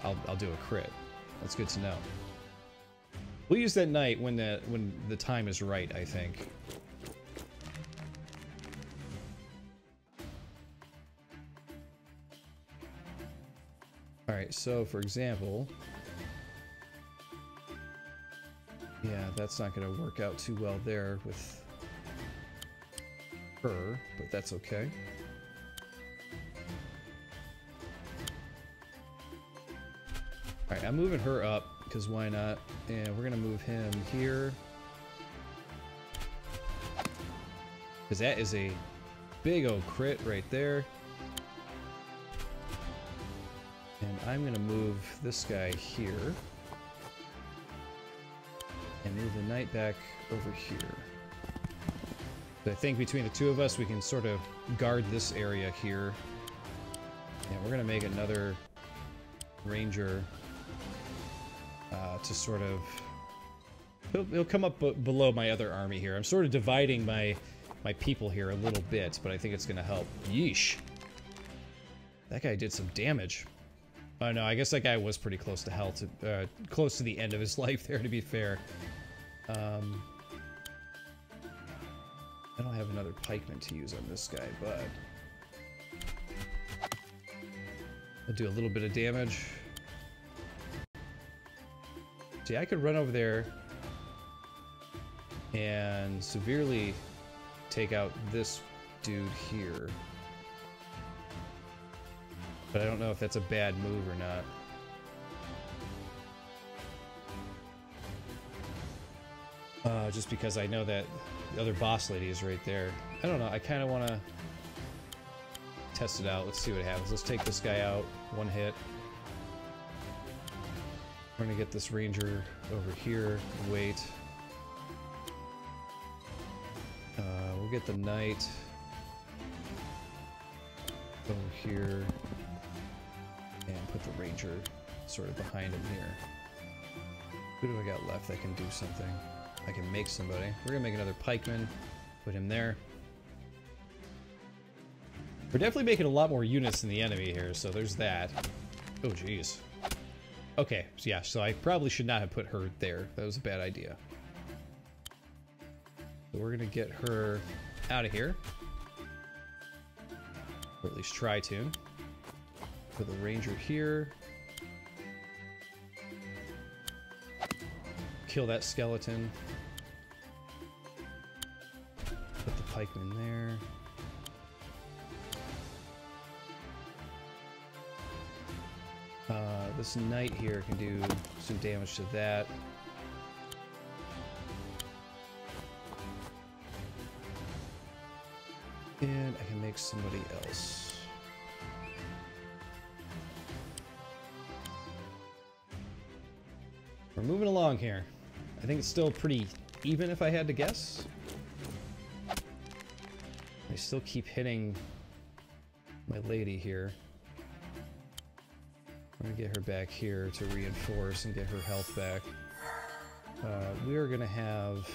I'll do a crit. That's good to know. We'll use that knight when the time is right, I think. All right. So for example. Yeah, that's not going to work out too well there with her, but that's okay. Alright, I'm moving her up, because why not? And we're going to move him here. Because that is a big old crit right there. And I'm going to move this guy here. And move the knight back over here. So I think between the two of us, we can sort of guard this area here. And we're going to make another ranger to sort of... He'll come up below my other army here. I'm sort of dividing my people here a little bit, but I think it's going to help. Yeesh. That guy did some damage. Oh no, I guess that guy was pretty close to health, close to the end of his life there, to be fair. I don't have another pikeman to use on this guy, but I'll do a little bit of damage. See, I could run over there and severely take out this dude here. But I don't know if that's a bad move or not. Just because I know that the other boss lady is right there. I don't know, I kind of want to test it out. Let's see what happens. Let's take this guy out. One hit. We're going to get this ranger over here. Wait. We'll get the knight over here. And put the ranger sort of behind him here. Who do I got left that can do something? I can make somebody. We're gonna make another pikeman. Put him there. We're definitely making a lot more units than the enemy here, so there's that. Oh, jeez. Okay, so yeah, so I probably should not have put her there. That was a bad idea. So we're gonna get her out of here. Or at least try to. Put the ranger here. Kill that skeleton. Put the pikeman there. This knight here can do some damage to that. And I can make somebody else. We're moving along here. I think it's still pretty even if I had to guess. I still keep hitting my lady here. I'm gonna get her back here to reinforce and get her health back. We are gonna have...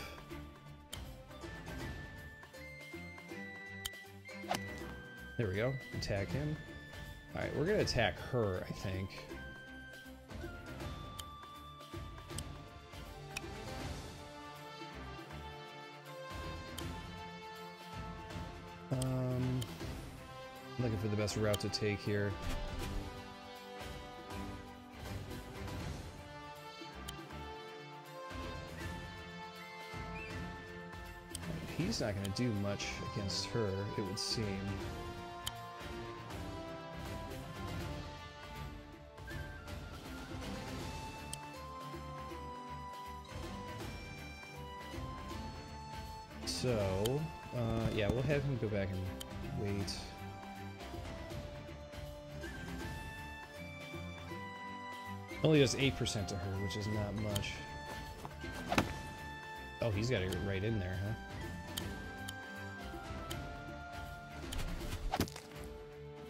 There we go. Attack him. Alright, we're gonna attack her, I think. I'm looking for the best route to take here. He's not going to do much against her, it would seem. so yeah, we'll have him go back and wait. Only does 8% to her, which is not much. Oh, he's got it right in there, huh?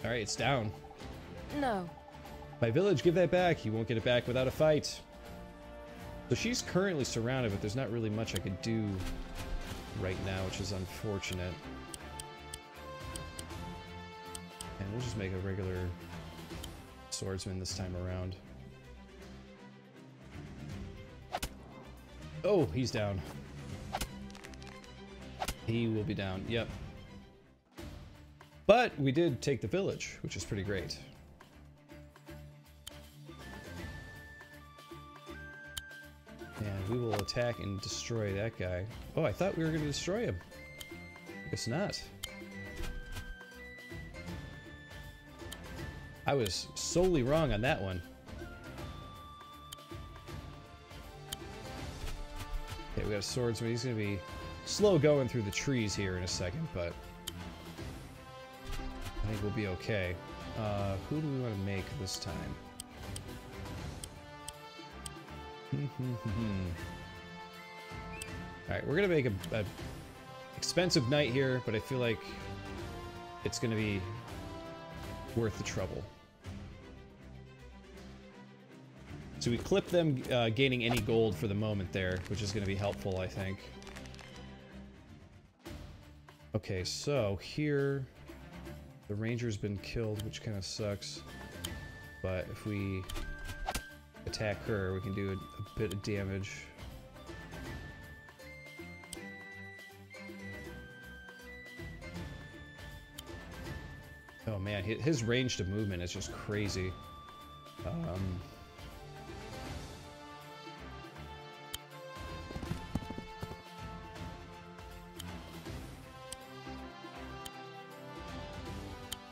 Alright, it's down. No. My village, give that back. You won't get it back without a fight. So she's currently surrounded, but there's not really much I could do right now, which is unfortunate. And we'll just make a regular swordsman this time around. Oh, he's down. He will be down, yep. But we did take the village, which is pretty great. And we will attack and destroy that guy. Oh, I thought we were going to destroy him. Guess not. I was solely wrong on that one. Okay, we got a swordsman. He's going to be slow going through the trees here in a second, but I think we'll be okay. Who do we want to make this time? Alright, we're gonna make a expensive knight here, but I feel like it's gonna be worth the trouble. So we clip them gaining any gold for the moment there, which is gonna be helpful, I think. Okay, so here the ranger's been killed, which kind of sucks, but if we attack her, we can do a bit of damage. Oh man, his range to movement is just crazy.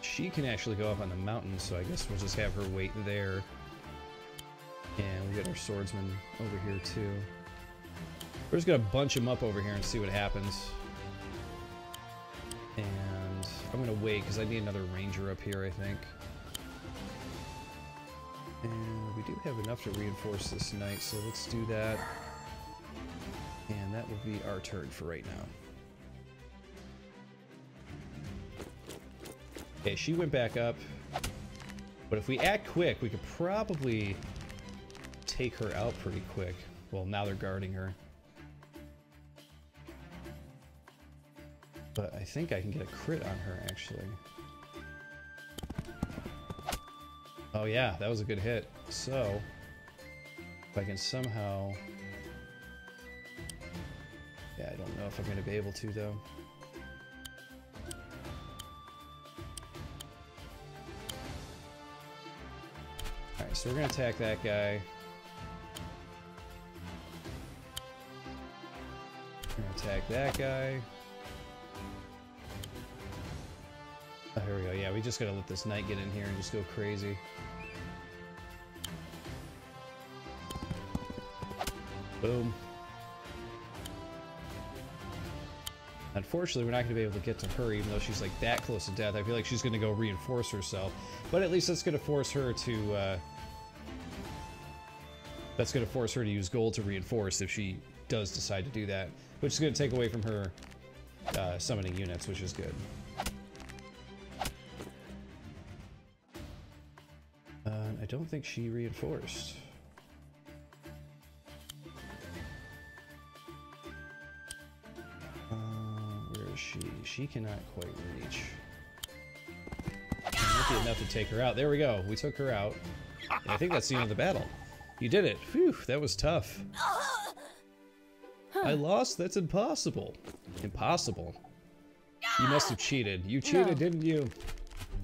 She can actually go up on the mountain, so I guess we'll just have her wait there. And we'll get our swordsman over here too. We're just gonna bunch him up over here and see what happens. And I'm gonna wait because I need another ranger up here, I think. And we do have enough to reinforce this knight, so let's do that. And that will be our turn for right now. Okay, she went back up. But if we act quick, we could probably take her out pretty quick. Well, now they're guarding her. But I think I can get a crit on her, actually. Oh yeah, that was a good hit. So, if I can somehow... Yeah, I don't know if I'm going to be able to, though. Alright, so we're going to attack that guy. We're going to attack that guy. Oh, here we go. Yeah, we just gotta let this knight get in here and just go crazy. Boom. Unfortunately, we're not gonna be able to get to her, even though she's like that close to death. I feel like she's gonna go reinforce herself, but at least that's gonna force her to. That's gonna force her to use gold to reinforce if she does decide to do that, which is gonna take away from her summoning units, which is good. I don't think she reinforced. Where is she? She cannot quite reach. Might be enough to take her out. There we go. We took her out. And I think that's the end of the battle. You did it. Phew, that was tough. I lost? That's impossible. Impossible. You must have cheated. You cheated, didn't you?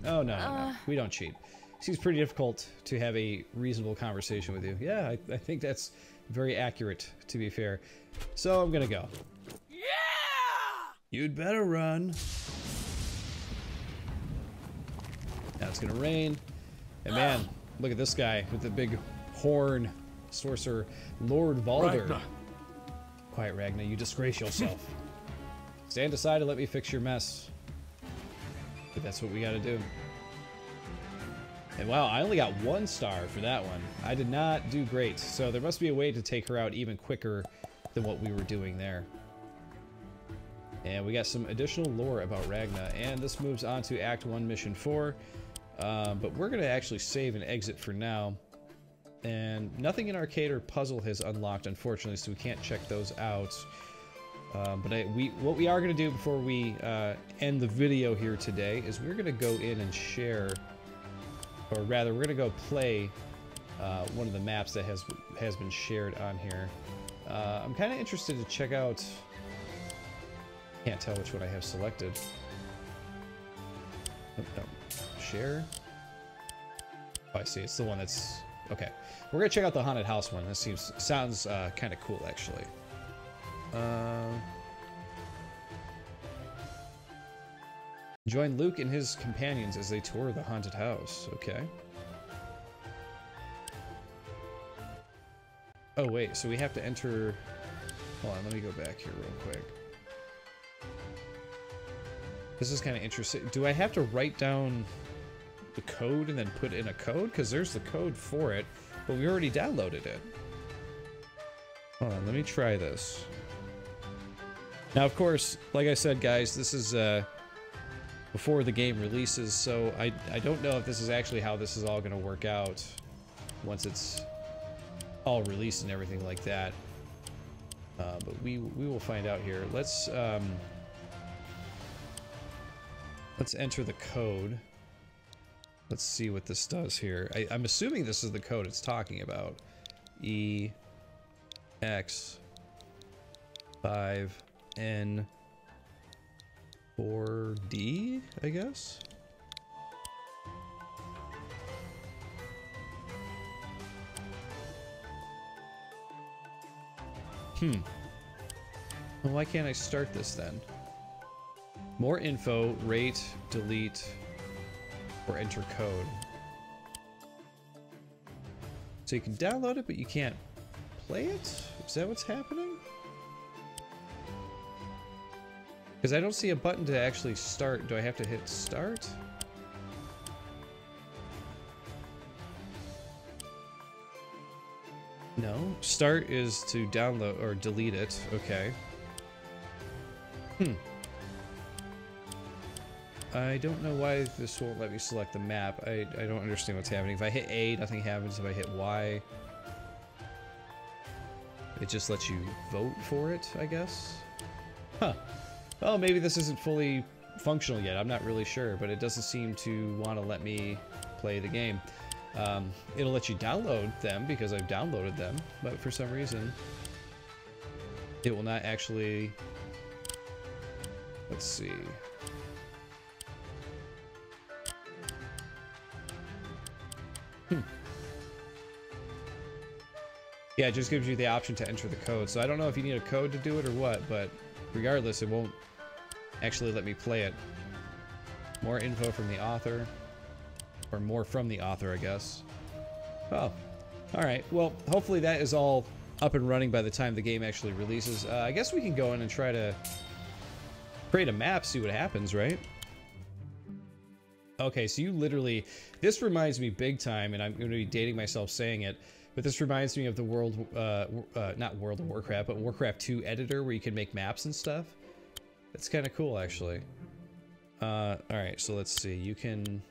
Oh, no. We don't cheat. Seems pretty difficult to have a reasonable conversation with you. Yeah, I think that's very accurate, to be fair. So I'm gonna go. Yeah! You'd better run. Now it's gonna rain. And man, look at this guy with the big horn. Sorcerer Lord Valder. Ragnar. Quiet, Ragnar. You disgrace yourself. Stand aside and let me fix your mess. But that's what we gotta do. And wow, I only got 1 star for that one. I did not do great. So there must be a way to take her out even quicker than what we were doing there. And we got some additional lore about Ragna. And this moves on to Act 1, Mission 4. But we're gonna actually save and exit for now. And nothing in Arcade or Puzzle has unlocked, unfortunately, so we can't check those out. But what we are going to do before we end the video here today is we're going to go in and share, or rather, we're going to go play one of the maps that has been shared on here. I'm kind of interested to check out. Can't tell which one I have selected. Oh, no. Share. Oh, I see. It's the one that's okay. We're gonna check out the haunted house one. This sounds kind of cool, actually. Join Luke and his companions as they tour the haunted house. Okay. Oh wait, so we have to enter. Hold on, let me go back here real quick. This is kind of interesting. Do I have to write down the code and then put in a code? Because there's the code for it, but we already downloaded it. Hold on, let me try this. Now, of course, like I said, guys, this is before the game releases, so I don't know if this is actually how this is all going to work out once it's all released and everything like that. But we will find out here. Let's enter the code. Let's see what this does here. I'm assuming this is the code it's talking about. EX5N4D, I guess. Well, why can't I start this then? More info, rate, delete, or enter code. So you can download it, but you can't play it? Is that what's happening? Because I don't see a button to actually start. Do I have to hit start? No. Start is to download or delete it. Okay. I don't know why this won't let me select the map. I don't understand what's happening. If I hit A, nothing happens. If I hit Y, it just lets you vote for it, I guess. Huh. Well, maybe this isn't fully functional yet. I'm not really sure, but it doesn't seem to want to let me play the game. It'll let you download them because I've downloaded them, but for some reason, it will not actually... Let's see. Yeah, it just gives you the option to enter the code. So I don't know if you need a code to do it or what, but regardless, it won't actually let me play it. More info from the author. Or more from the author, I guess. Oh, alright. Well, hopefully that is all up and running by the time the game actually releases. I guess we can go in and try to create a map, see what happens, right? Okay, so you literally... This reminds me big time, and I'm going to be dating myself saying it, but this reminds me of the not World of Warcraft, but Warcraft 2 editor where you can make maps and stuff. That's kind of cool, actually. Alright, so let's see. You can...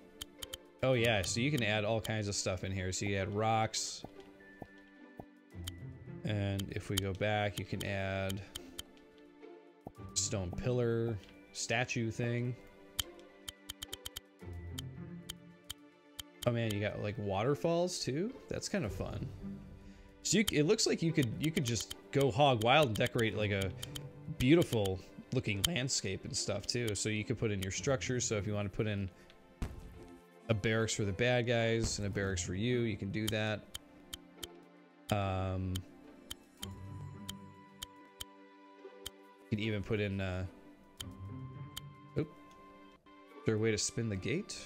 Oh yeah, so you can add all kinds of stuff in here. So you add rocks. And if we go back, you can add stone pillar, statue thing. Oh man, you got like waterfalls too? That's kind of fun. So it looks like you could just go hog wild and decorate like a beautiful looking landscape and stuff too. So you could put in your structures. So if you want to put in a barracks for the bad guys and a barracks for you, you can do that. You can even put in is there a way to spin the gate?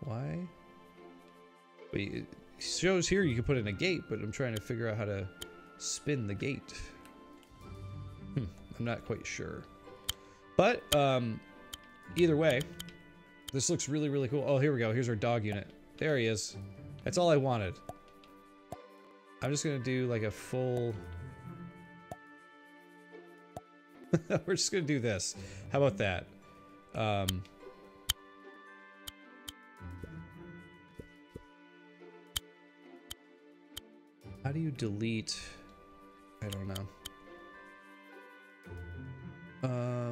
Why? Wait, it shows here you can put in a gate, but I'm trying to figure out how to spin the gate. I'm not quite sure. But either way, this looks really, really cool. Oh, here we go. Here's our dog unit. There he is. That's all I wanted. I'm just gonna do like a full... We're just gonna do this. How about that? How do you delete? I don't know.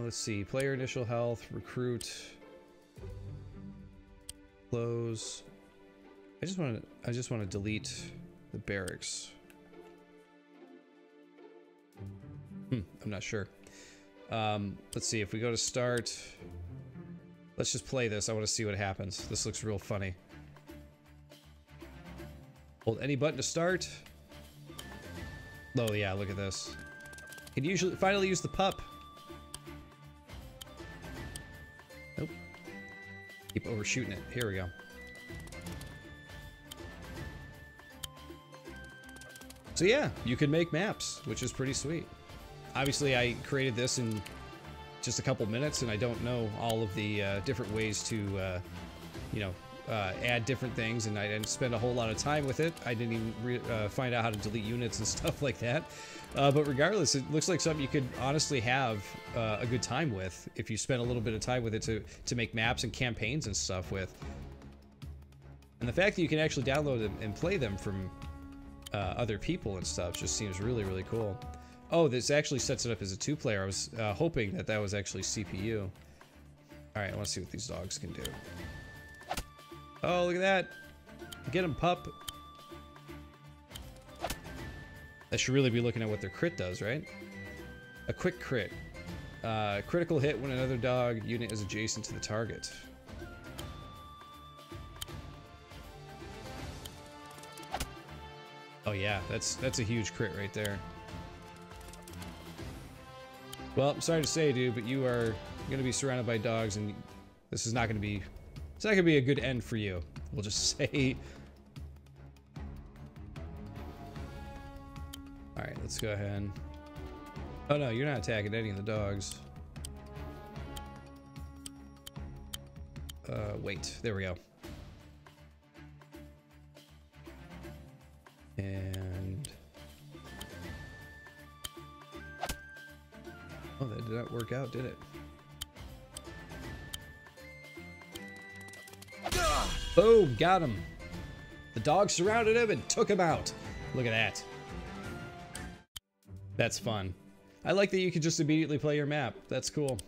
Let's see. Player initial health, recruit, close. I just want to delete the barracks. I'm not sure. Let's see. If we go to start, let's just play this. I want to see what happens. This looks real funny. Hold any button to start. Oh yeah, look at this. Can you finally use the pup? Nope. Keep overshooting it. Here we go. So yeah, you can make maps, which is pretty sweet. Obviously, I created this in just a couple minutes, and I don't know all of the different ways to, you know, add different things, and I didn't spend a whole lot of time with it. I didn't even find out how to delete units and stuff like that. But regardless, it looks like something you could honestly have a good time with if you spend a little bit of time with it to make maps and campaigns and stuff with. And the fact that you can actually download them and play them from other people and stuff just seems really, really cool. Oh, this actually sets it up as a 2-player. I was hoping that that was actually CPU. Alright, I want to see what these dogs can do. Oh, look at that. Get him, pup. I should really be looking at what their crit does, right? A quick crit. Critical hit when another dog unit is adjacent to the target. Oh yeah, that's a huge crit right there. Well, I'm sorry to say, dude, but you are going to be surrounded by dogs, and this is not going to be... It's not going to be a good end for you. We'll just say... Alright, let's go ahead. Oh no, you're not attacking any of the dogs. Wait. There we go. And... Oh, that did not work out, did it? Boom, got him. The dog surrounded him and took him out. Look at that. That's fun. I like that you can just immediately play your map. That's cool.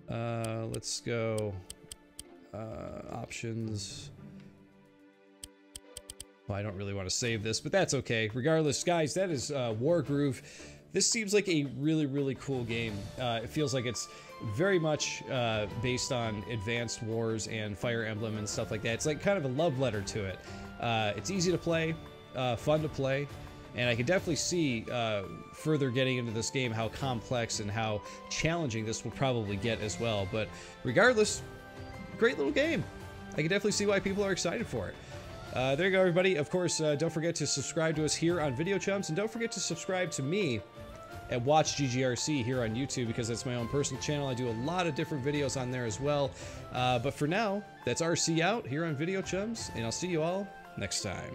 Let's go. Options. Well, I don't really want to save this, but that's okay. Regardless, guys, that is Wargroove. This seems like a really, really cool game. It feels like it's very much based on Advanced Wars and Fire Emblem and stuff like that. It's like kind of a love letter to it. It's easy to play, fun to play, and I can definitely see further getting into this game how complex and how challenging this will probably get as well. But regardless, great little game. I can definitely see why people are excited for it. There you go, everybody. Of course, don't forget to subscribe to us here on Video Chums, and don't forget to subscribe to me at Watch GGRC here on YouTube, because that's my own personal channel. I do a lot of different videos on there as well. But for now, that's RC out here on Video Chums, and I'll see you all next time.